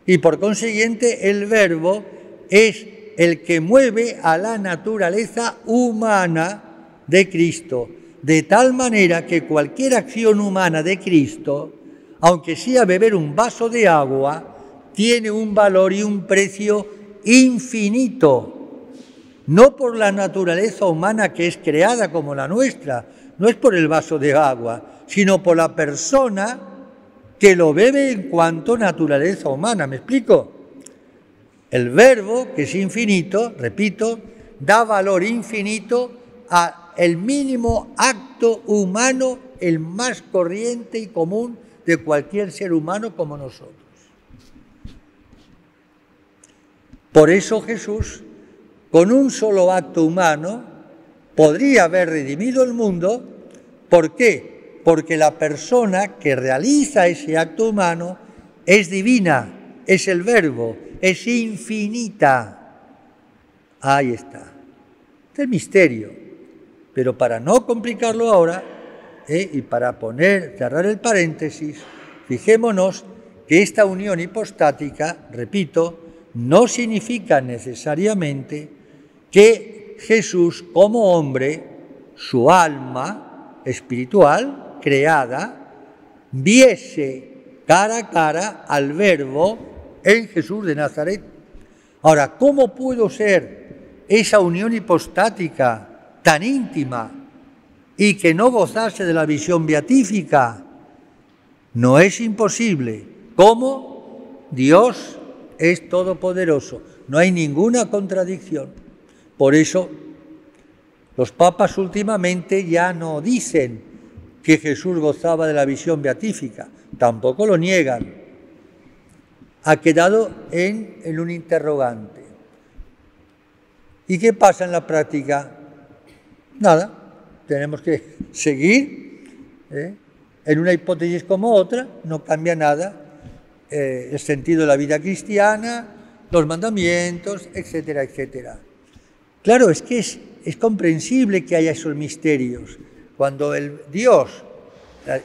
Y por consiguiente, el Verbo es el que mueve a la naturaleza humana de Cristo, de tal manera que cualquier acción humana de Cristo, aunque sea beber un vaso de agua, tiene un valor y un precio infinito, no por la naturaleza humana que es creada como la nuestra, no es por el vaso de agua, sino por la persona que lo bebe en cuanto naturaleza humana. ¿Me explico? El Verbo, que es infinito, repito, da valor infinito al mínimo acto humano, el más corriente y común de cualquier ser humano como nosotros. Por eso Jesús, con un solo acto humano, podría haber redimido el mundo. ¿Por qué? Porque la persona que realiza ese acto humano es divina, es el Verbo, es infinita. Ahí está. Este es el misterio. Pero para no complicarlo ahora, y para cerrar el paréntesis, fijémonos que esta unión hipostática, repito, no significa necesariamente que Jesús como hombre, su alma espiritual creada, viese cara a cara al Verbo en Jesús de Nazaret. Ahora, ¿cómo pudo ser esa unión hipostática tan íntima y que no gozase de la visión beatífica? No es imposible. ¿Cómo? Dios es todopoderoso. No hay ninguna contradicción. Por eso, los papas últimamente ya no dicen que Jesús gozaba de la visión beatífica. Tampoco lo niegan. Ha quedado en un interrogante. ¿Y qué pasa en la práctica? Nada. Tenemos que seguir en una hipótesis como otra. No cambia nada el sentido de la vida cristiana, los mandamientos, etcétera, etcétera. Claro, es que es comprensible que haya esos misterios. Cuando el Dios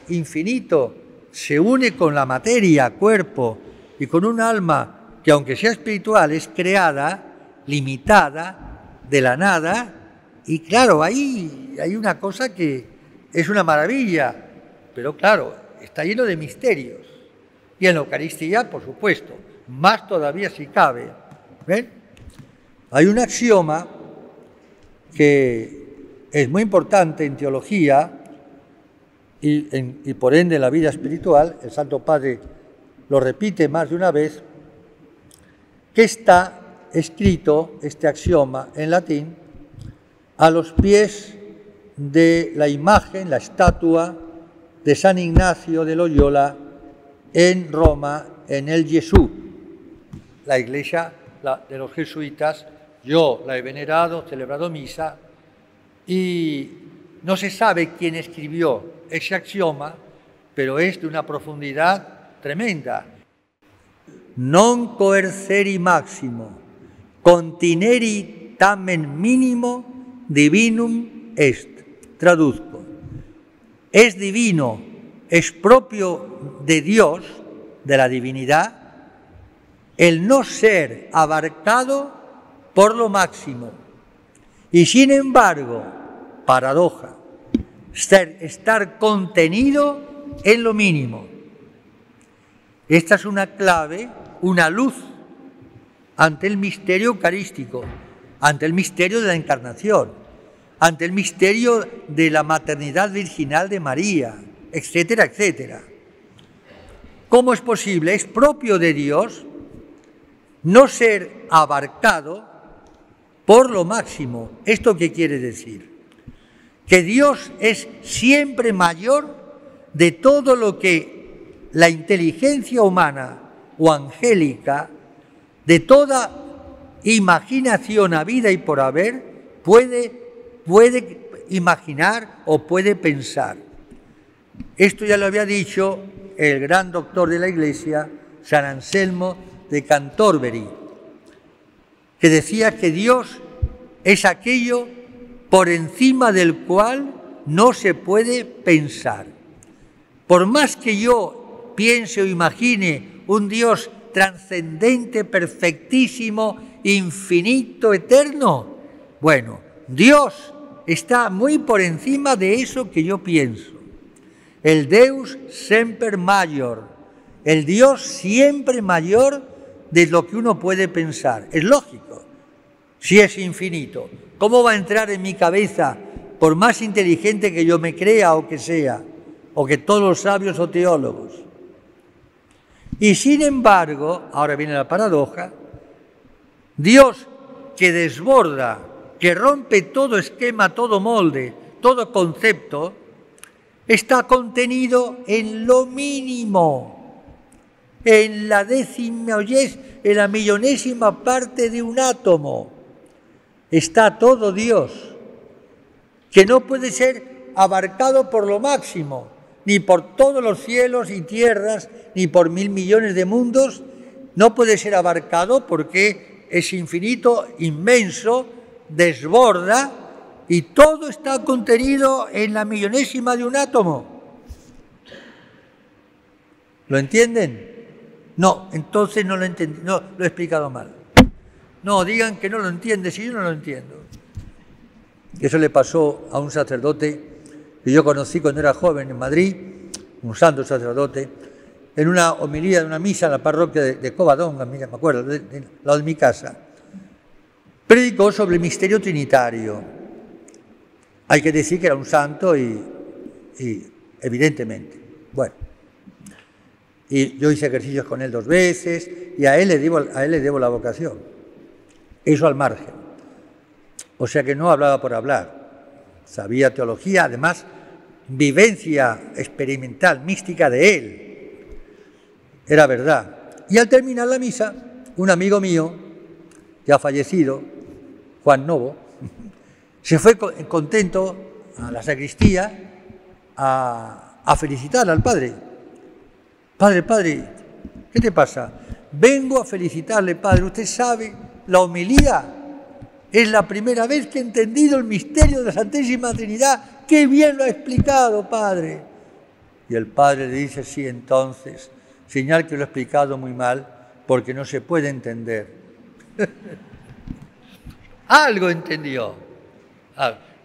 infinito se une con la materia, cuerpo, y con un alma que, aunque sea espiritual, es creada, limitada, de la nada, y claro, ahí hay una cosa que es una maravilla, pero claro, está lleno de misterios. Y en la Eucaristía, por supuesto, más todavía si cabe. ¿Ven? Hay un axioma que es muy importante en teología y por ende en la vida espiritual, el Santo Padre lo repite más de una vez, que está escrito, este axioma en latín, a los pies de la imagen, la estatua de San Ignacio de Loyola en Roma, en el Gesù. La iglesia de los jesuitas, yo la he venerado, celebrado misa, y no se sabe quién escribió ese axioma, pero es de una profundidad tremenda. Non coerceri maximo, contineri tamen minimo, divinum est. Traduzco. Es divino, es propio de Dios, de la divinidad, el no ser abarcado por lo máximo. Y sin embargo, paradoja, estar contenido en lo mínimo. Esta es una clave, una luz ante el misterio eucarístico, ante el misterio de la encarnación, ante el misterio de la maternidad virginal de María, etcétera, etcétera. ¿Cómo es posible? Es propio de Dios no ser abarcado por lo máximo. ¿Esto qué quiere decir? Que Dios es siempre mayor de todo lo que la inteligencia humana o angélica, de toda imaginación habida y por haber, puede imaginar o puede pensar. Esto ya lo había dicho el gran doctor de la Iglesia, San Anselmo de Canterbury, que decía que Dios es aquello por encima del cual no se puede pensar. Por más que yo piense o imagine un Dios trascendente, perfectísimo, infinito, eterno, bueno, Dios está muy por encima de eso que yo pienso. El Deus semper maior, el Dios siempre mayor de lo que uno puede pensar. Es lógico, si es infinito. ¿Cómo va a entrar en mi cabeza, por más inteligente que yo me crea o que sea, o que todos los sabios o teólogos? Y sin embargo, ahora viene la paradoja, Dios que desborda, que rompe todo esquema, todo molde, todo concepto, está contenido en lo mínimo, en la en la millonésima parte de un átomo. Está todo Dios, que no puede ser abarcado por lo máximo, ni por todos los cielos y tierras, ni por 1.000 millones de mundos. No puede ser abarcado porque es infinito, inmenso, desborda, y todo está contenido en la millonésima de un átomo. ¿Lo entienden? No, entonces no lo entendí, no, lo he explicado mal. No, digan que no lo entienden, si yo no lo entiendo. Eso le pasó a un sacerdote que yo conocí cuando era joven en Madrid, un santo sacerdote, en una homilía de una misa en la parroquia de Covadonga, mira, me acuerdo, de lado de mi casa. Predicó sobre el misterio trinitario. Hay que decir que era un santo y evidentemente. Bueno, y yo hice ejercicios con él 2 veces y a él le debo la vocación. Eso al margen. O sea que no hablaba por hablar. Sabía teología, además, vivencia experimental, mística de él. Era verdad. Y al terminar la misa, un amigo mío, ya fallecido, Juan Novo, se fue contento a la sacristía a felicitar al padre. Padre, ¿qué te pasa? Vengo a felicitarle, padre. Usted sabe, la homilía es la primera vez que he entendido el misterio de la Santísima Trinidad. ¡Qué bien lo ha explicado, padre! Y el padre le dice, sí, entonces, señal que lo he explicado muy mal, porque no se puede entender. Algo entendió.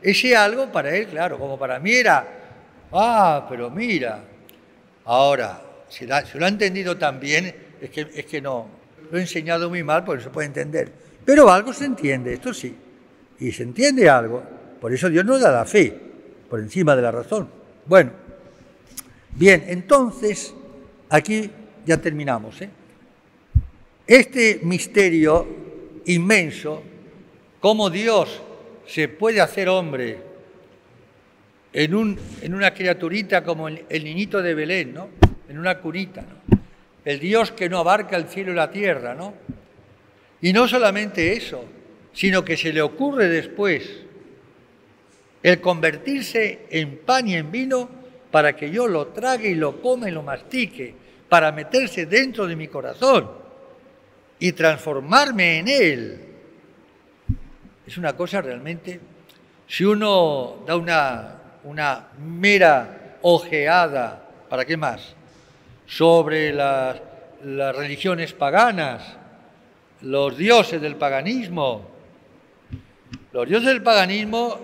Ese algo para él, claro, como para mí era, pero mira. Ahora, si lo ha entendido tan bien, es que no, lo he enseñado muy mal porque no se puede entender. Pero algo se entiende, esto sí. Y se entiende algo. Por eso Dios nos da la fe, por encima de la razón. Bueno, bien, entonces, aquí ya terminamos. Este misterio inmenso, cómo Dios se puede hacer hombre en una criaturita como el niñito de Belén, ¿no? En una cunita, ¿no? El Dios que no abarca el cielo y la tierra, ¿no? Y no solamente eso, sino que se le ocurre después el convertirse en pan y en vino para que yo lo trague y lo coma y lo mastique, para meterse dentro de mi corazón y transformarme en él. Es una cosa realmente, si uno da una mera ojeada, ¿para qué más?, sobre las religiones paganas, los dioses del paganismo. Los dioses del paganismo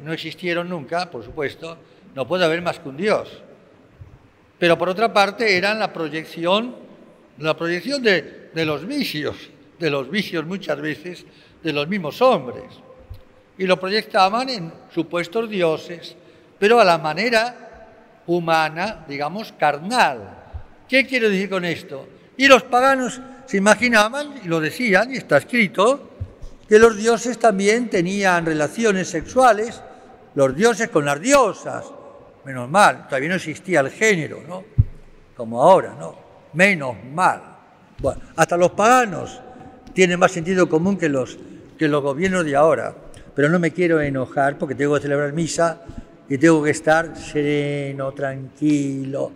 no existieron nunca, por supuesto, no puede haber más que un dios. Pero por otra parte eran la proyección de los vicios muchas veces, de los mismos hombres, y lo proyectaban en supuestos dioses, pero a la manera humana, digamos, carnal. ¿Qué quiero decir con esto? Y los paganos se imaginaban, y lo decían, y está escrito, que los dioses también tenían relaciones sexuales, los dioses con las diosas. Menos mal, todavía no existía el género, ¿no? Como ahora, ¿no? Menos mal. Bueno, hasta los paganos tienen más sentido común que los gobiernos de ahora. Pero no me quiero enojar porque tengo que celebrar misa y tengo que estar sereno, tranquilo,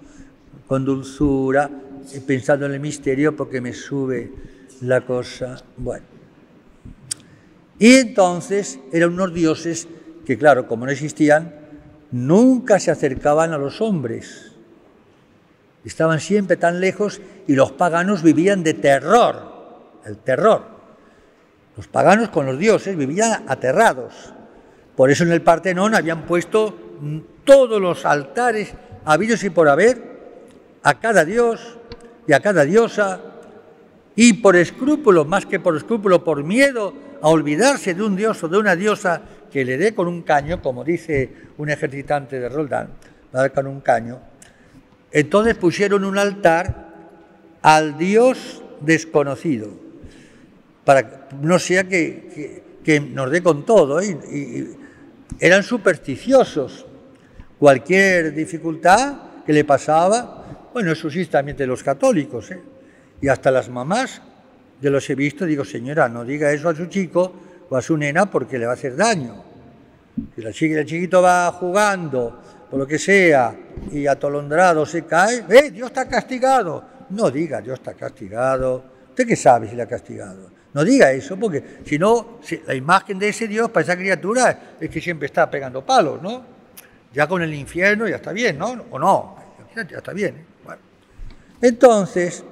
con dulzura, pensando en el misterio porque me sube la cosa. Bueno. Y entonces eran unos dioses que, claro, como no existían, nunca se acercaban a los hombres. Estaban siempre tan lejos y los paganos vivían de terror, el terror. Los paganos con los dioses vivían aterrados. Por eso en el Partenón habían puesto todos los altares habidos y por haber a cada dios y a cada diosa, y por escrúpulo, más que por escrúpulo, por miedo a olvidarse de un dios o de una diosa que le dé con un caño, como dice un ejercitante de Roldán, va a dar con un caño. Entonces pusieron un altar al dios desconocido. para no sea que nos dé con todo, ¿eh? Y eran supersticiosos. Cualquier dificultad que le pasaba, bueno, eso sí también de los católicos, ¿eh? Y hasta las mamás, yo los he visto, digo, señora, no diga eso a su chico o a su nena porque le va a hacer daño. Si el chiquito va jugando, por lo que sea, y atolondrado se cae, Dios está castigado. No diga, Dios está castigado. ¿Usted qué sabe si le ha castigado? No diga eso, porque si no, la imagen de ese Dios para esa criatura es que siempre está pegando palos, ¿no? Ya con el infierno ya está bien, ¿no? O no, ya está bien, ¿eh? Bueno. Entonces,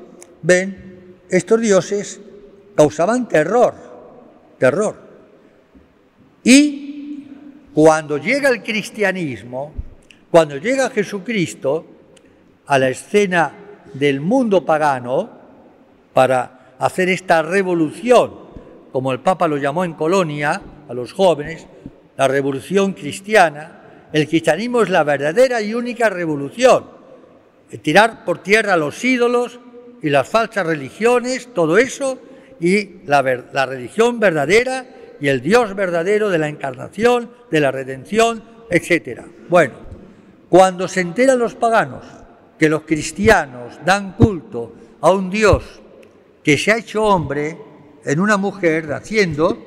ven, estos dioses causaban terror. Y cuando llega el cristianismo, cuando llega Jesucristo a la escena del mundo pagano para hacer esta revolución, como el Papa lo llamó en Colonia, a los jóvenes, la revolución cristiana, el cristianismo es la verdadera y única revolución. Tirar por tierra los ídolos y las falsas religiones, todo eso, y la religión verdadera y el Dios verdadero de la encarnación, de la redención, etc. Bueno, cuando se enteran los paganos que los cristianos dan culto a un Dios que se ha hecho hombre en una mujer naciendo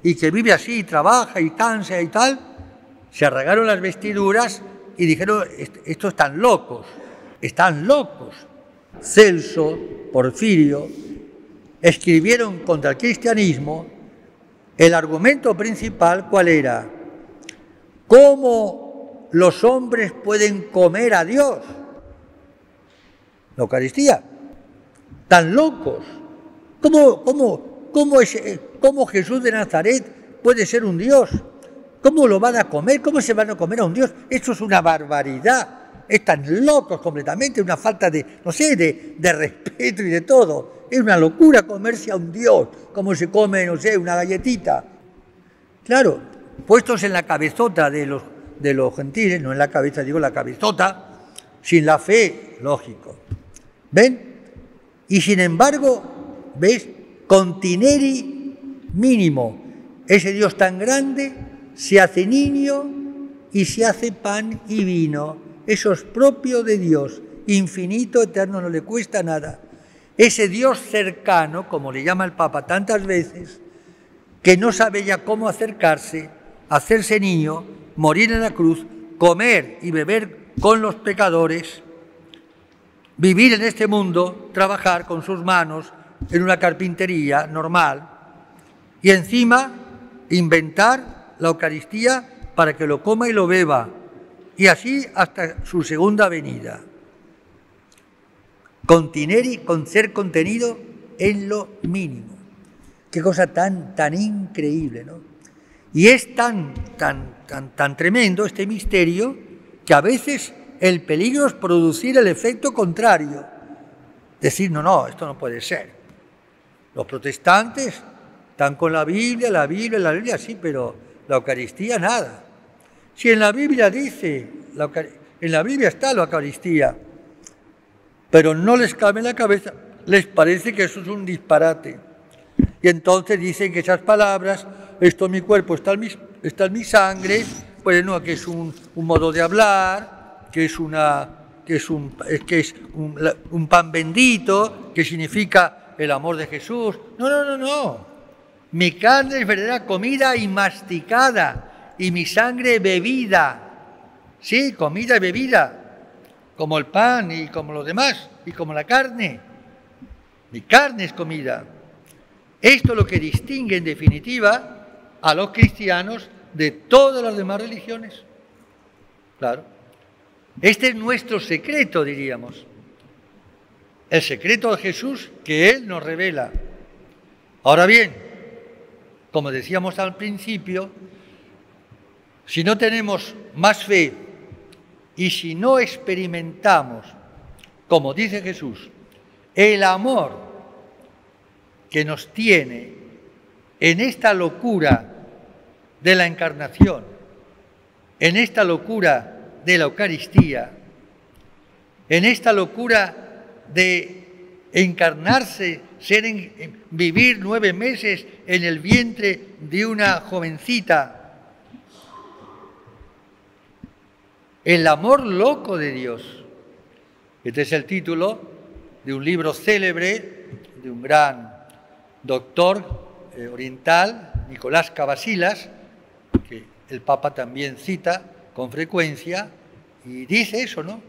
y que vive así, trabaja y cansa y tal, se arragaron las vestiduras y dijeron, estos están locos. Celso, Porfirio, escribieron contra el cristianismo. El argumento principal, ¿cuál era? ¿Cómo los hombres pueden comer a Dios? La Eucaristía. Tan locos. ¿Cómo Jesús de Nazaret puede ser un Dios? ¿Cómo lo van a comer? ¿Cómo se van a comer a un Dios? Esto es una barbaridad. Están locos completamente, una falta de respeto y de todo. Es una locura comerse a un Dios, como se come, una galletita. Claro, puestos en la cabezota de los gentiles, no en la cabeza, digo la cabezota, sin la fe, lógico. ¿Ven? Y sin embargo, ¿ves? Contineri mínimo. Ese Dios tan grande se hace niño y se hace pan y vino. Eso es propio de Dios, infinito, eterno, no le cuesta nada. Ese Dios cercano, como le llama el Papa tantas veces, que no sabe ya cómo acercarse, hacerse niño, morir en la cruz, comer y beber con los pecadores, vivir en este mundo, trabajar con sus manos en una carpintería normal y encima inventar la Eucaristía para que lo coma y lo beba, y así hasta su segunda venida. Contineri, con ser contenido en lo mínimo. Qué cosa tan increíble, ¿no? Y es tan tremendo este misterio que a veces el peligro es producir el efecto contrario. Decir, no, esto no puede ser. Los protestantes están con la Biblia, sí, pero la Eucaristía nada. Si en la Biblia dice, en la Biblia está la Eucaristía, pero no les cabe en la cabeza, les parece que eso es un disparate. Y entonces dicen que esas palabras, esto en mi cuerpo, está en mi sangre, pues no, que es un modo de hablar, que es un pan bendito, que significa el amor de Jesús. No. Mi carne es verdadera comida y masticada, y mi sangre bebida. Sí, comida y bebida, como el pan y como los demás, y como la carne. Mi carne es comida. Esto es lo que distingue en definitiva a los cristianos de todas las demás religiones. Claro. Este es nuestro secreto, diríamos. El secreto de Jesús que Él nos revela. Ahora bien, como decíamos al principio, si no tenemos más fe y si no experimentamos, como dice Jesús, el amor que nos tiene en esta locura de la encarnación, en esta locura de la Eucaristía, en esta locura de encarnarse vivir 9 meses en el vientre de una jovencita. El amor loco de Dios. Este es el título de un libro célebre de un gran doctor oriental, Nicolás Cavasilas, que el Papa también cita con frecuencia, y dice eso, ¿no?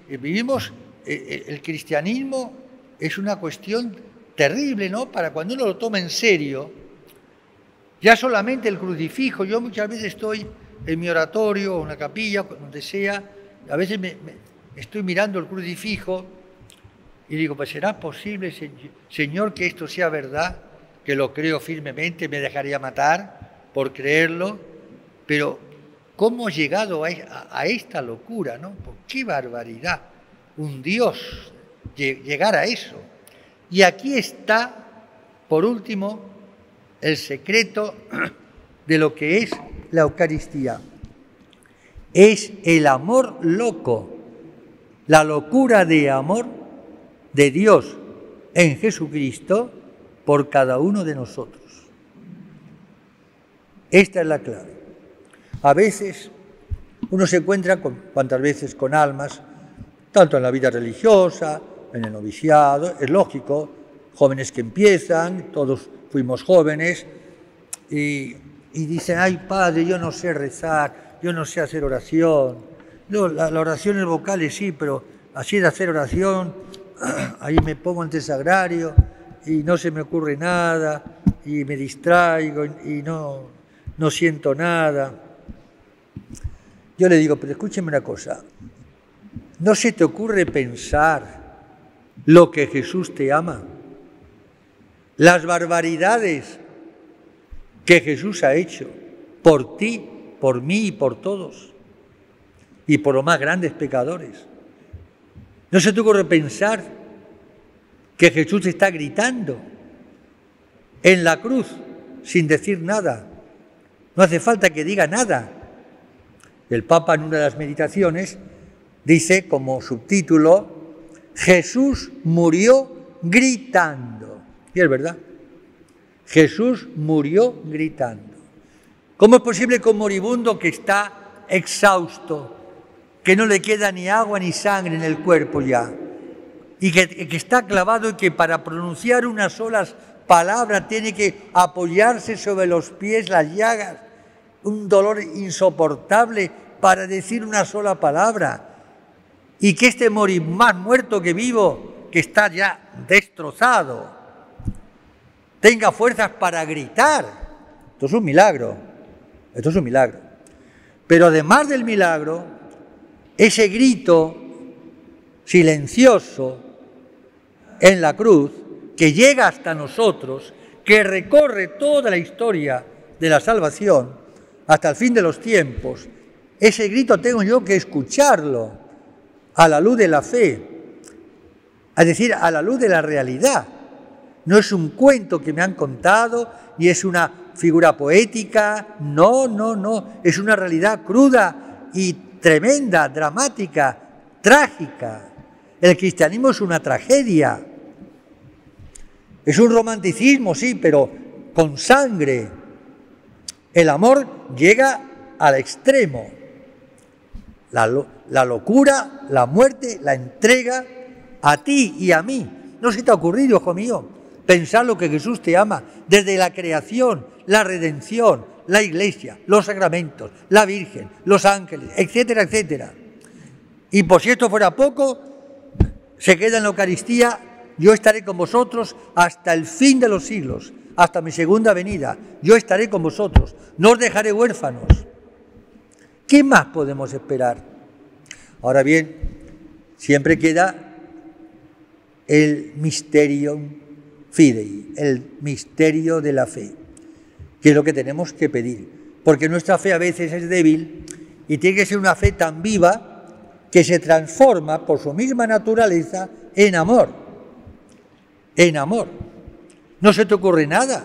Vivimos, el cristianismo es una cuestión terrible, ¿no? Para cuando uno lo toma en serio, ya solamente el crucifijo. Yo muchas veces estoy en mi oratorio, o en una capilla, donde sea, a veces me estoy mirando el crucifijo y digo, pues ¿será posible, Señor, que esto sea verdad? Que lo creo firmemente, me dejaría matar por creerlo, pero ¿cómo he llegado a esta locura, ¿no? ¡Qué barbaridad! Un Dios, llegar a eso. Y aquí está, por último, el secreto de lo que es la Eucaristía. Es el amor loco, la locura de amor de Dios en Jesucristo por cada uno de nosotros. Esta es la clave. A veces uno se encuentra, cuantas veces, con almas, tanto en la vida religiosa, en el noviciado, es lógico, jóvenes que empiezan, todos fuimos jóvenes, y dicen, ay padre, yo no sé rezar, yo no sé hacer oración. No, la oración es vocales, sí, pero así de hacer oración, ahí me pongo ante el sagrario y no se me ocurre nada, y me distraigo y no siento nada. Yo le digo, pero escúcheme una cosa, ¿no se te ocurre pensar lo que Jesús te ama? Las barbaridades que Jesús ha hecho por ti, por mí y por todos, y por los más grandes pecadores. ¿No se te ocurre pensar que Jesús está gritando en la cruz sin decir nada? No hace falta que diga nada. El Papa, en una de las meditaciones, dice como subtítulo, Jesús murió gritando. Y es verdad, Jesús murió gritando. ¿Cómo es posible que un moribundo que está exhausto, que no le queda ni agua ni sangre en el cuerpo ya, y que está clavado y que para pronunciar unas solas palabras tiene que apoyarse sobre los pies, las llagas, un dolor insoportable para decir una sola palabra, y que este morir más muerto que vivo, que está ya destrozado, tenga fuerzas para gritar? Esto es un milagro, esto es un milagro. Pero además del milagro, ese grito silencioso en la cruz, que llega hasta nosotros, que recorre toda la historia de la salvación, hasta el fin de los tiempos, ese grito tengo yo que escucharlo a la luz de la fe, es decir, a la luz de la realidad. No es un cuento que me han contado, ni es una figura poética, no, es una realidad cruda y tremenda, dramática, trágica. El cristianismo es una tragedia, es un romanticismo, sí, pero con sangre. El amor llega al extremo, la locura, la muerte, la entrega a ti y a mí. ¿No se te ha ocurrido, hijo mío, pensar lo que Jesús te ama desde la creación, la redención, la Iglesia, los sacramentos, la Virgen, los ángeles, etcétera, etcétera? Y por si esto fuera poco, se queda en la Eucaristía, yo estaré con vosotros hasta el fin de los siglos, hasta mi segunda venida. Yo estaré con vosotros, no os dejaré huérfanos. ¿Qué más podemos esperar? Ahora bien, siempre queda el mysterium fidei, el misterio de la fe, que es lo que tenemos que pedir, porque nuestra fe a veces es débil y tiene que ser una fe tan viva que se transforma por su misma naturaleza en amor. En amor. No se te ocurre nada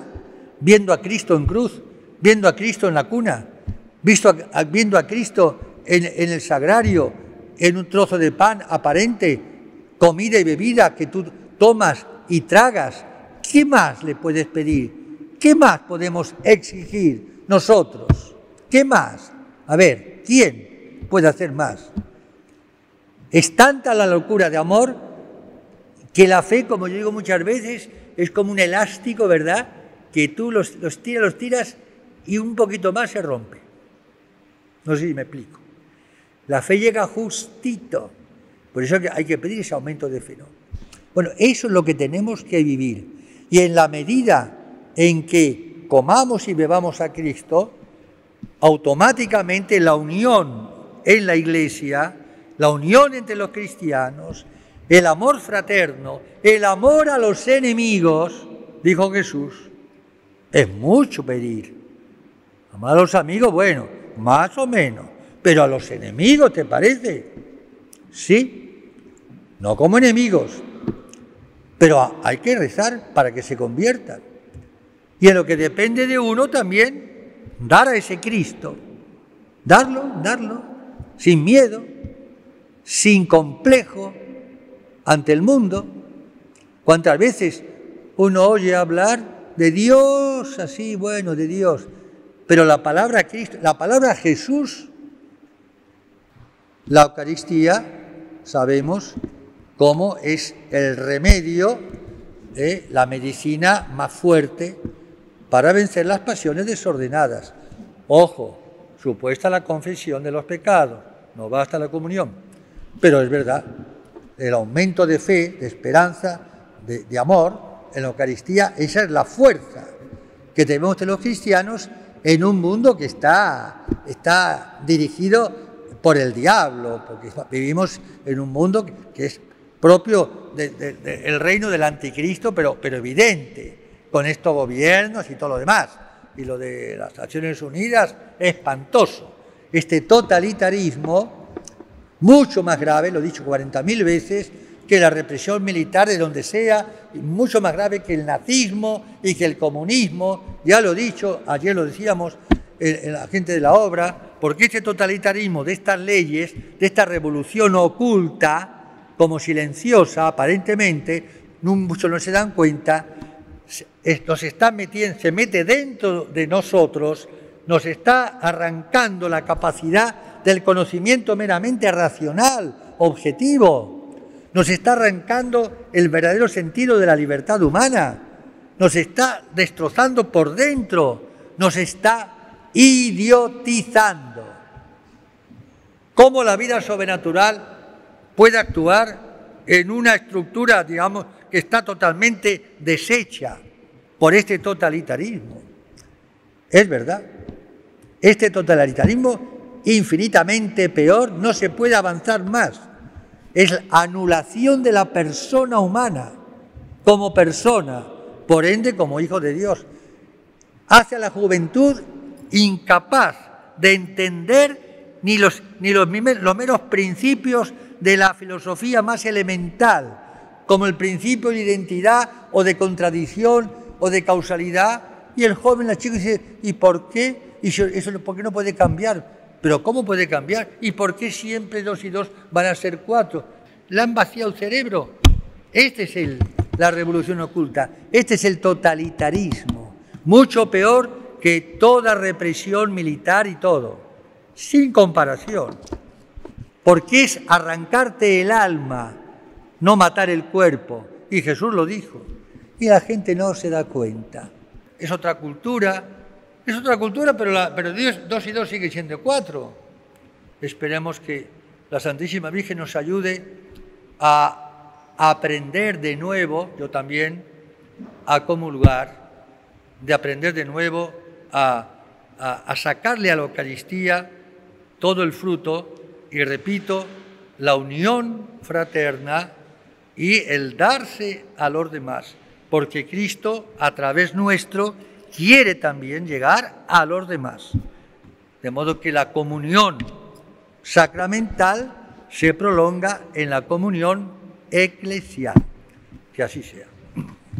viendo a Cristo en cruz, viendo a Cristo en la cuna, viendo a Cristo en el sagrario, en un trozo de pan aparente, comida y bebida que tú tomas y tragas, ¿qué más le puedes pedir? ¿Qué más podemos exigir nosotros? ¿Qué más? A ver, ¿quién puede hacer más? Es tanta la locura de amor que la fe, como yo digo muchas veces, es como un elástico, ¿verdad? Que tú los tiras y un poquito más se rompe. No sé si me explico. La fe llega justito. Por eso hay que pedir ese aumento de fe, ¿no? Bueno, eso es lo que tenemos que vivir. Y en la medida en que comamos y bebamos a Cristo, automáticamente la unión en la Iglesia, la unión entre los cristianos, el amor fraterno, el amor a los enemigos, dijo Jesús, es mucho pedir. Amar a los amigos, bueno, más o menos, pero a los enemigos, ¿te parece? Sí, no como enemigos, pero hay que rezar para que se conviertan. Y en lo que depende de uno también, dar a ese Cristo, darlo, sin miedo, sin complejo, ante el mundo. ¿Cuántas veces uno oye hablar de Dios así, bueno, de Dios? Pero la palabra Cristo, la palabra Jesús, la Eucaristía, sabemos cómo es el remedio, la medicina más fuerte para vencer las pasiones desordenadas. Ojo, supuesta la confesión de los pecados, no basta la comunión, pero es verdad, el aumento de fe, de esperanza, de amor, en la Eucaristía, esa es la fuerza que tenemos de los cristianos en un mundo que está dirigido por el diablo, porque vivimos en un mundo que es propio del reino del anticristo, pero evidente, con estos gobiernos y todo lo demás. Y lo de las Naciones Unidas es espantoso. Este totalitarismo, mucho más grave, lo he dicho 40.000 veces, que la represión militar de donde sea, y mucho más grave que el nazismo y que el comunismo. Ya lo he dicho, ayer lo decíamos la gente de la obra, porque este totalitarismo de estas leyes, de esta revolución oculta, como silenciosa aparentemente, muchos no se dan cuenta, se mete dentro de nosotros, nos está arrancando la capacidad del conocimiento meramente racional, objetivo, nos está arrancando el verdadero sentido de la libertad humana, nos está destrozando por dentro, nos está idiotizando. ¿Cómo la vida sobrenatural puede actuar en una estructura, digamos, que está totalmente deshecha por este totalitarismo? Es verdad, este totalitarismo infinitamente peor, no se puede avanzar más. Es la anulación de la persona humana como persona, por ende como hijo de Dios. Hace a la juventud incapaz de entender ni los meros principios de la filosofía más elemental, como el principio de identidad o de contradicción o de causalidad. Y el joven, la chica dice, ¿y por qué? ¿Y eso por qué no puede cambiar? ¿Pero cómo puede cambiar? ¿Y por qué siempre 2 y 2 van a ser 4? ¿Le han vaciado el cerebro? Esta es la revolución oculta, este es el totalitarismo, mucho peor que toda represión militar y todo, sin comparación, porque es arrancarte el alma, no matar el cuerpo, y Jesús lo dijo, y la gente no se da cuenta. Es otra cultura, pero Dios 2 y 2 sigue siendo 4. Esperemos que la Santísima Virgen nos ayude a aprender de nuevo, yo también, a comulgar, de aprender de nuevo a sacarle a la Eucaristía todo el fruto y, repito, la unión fraterna y el darse a los demás, porque Cristo, a través nuestro, quiere también llegar a los demás. De modo que la comunión sacramental se prolonga en la comunión eclesial. Que así sea.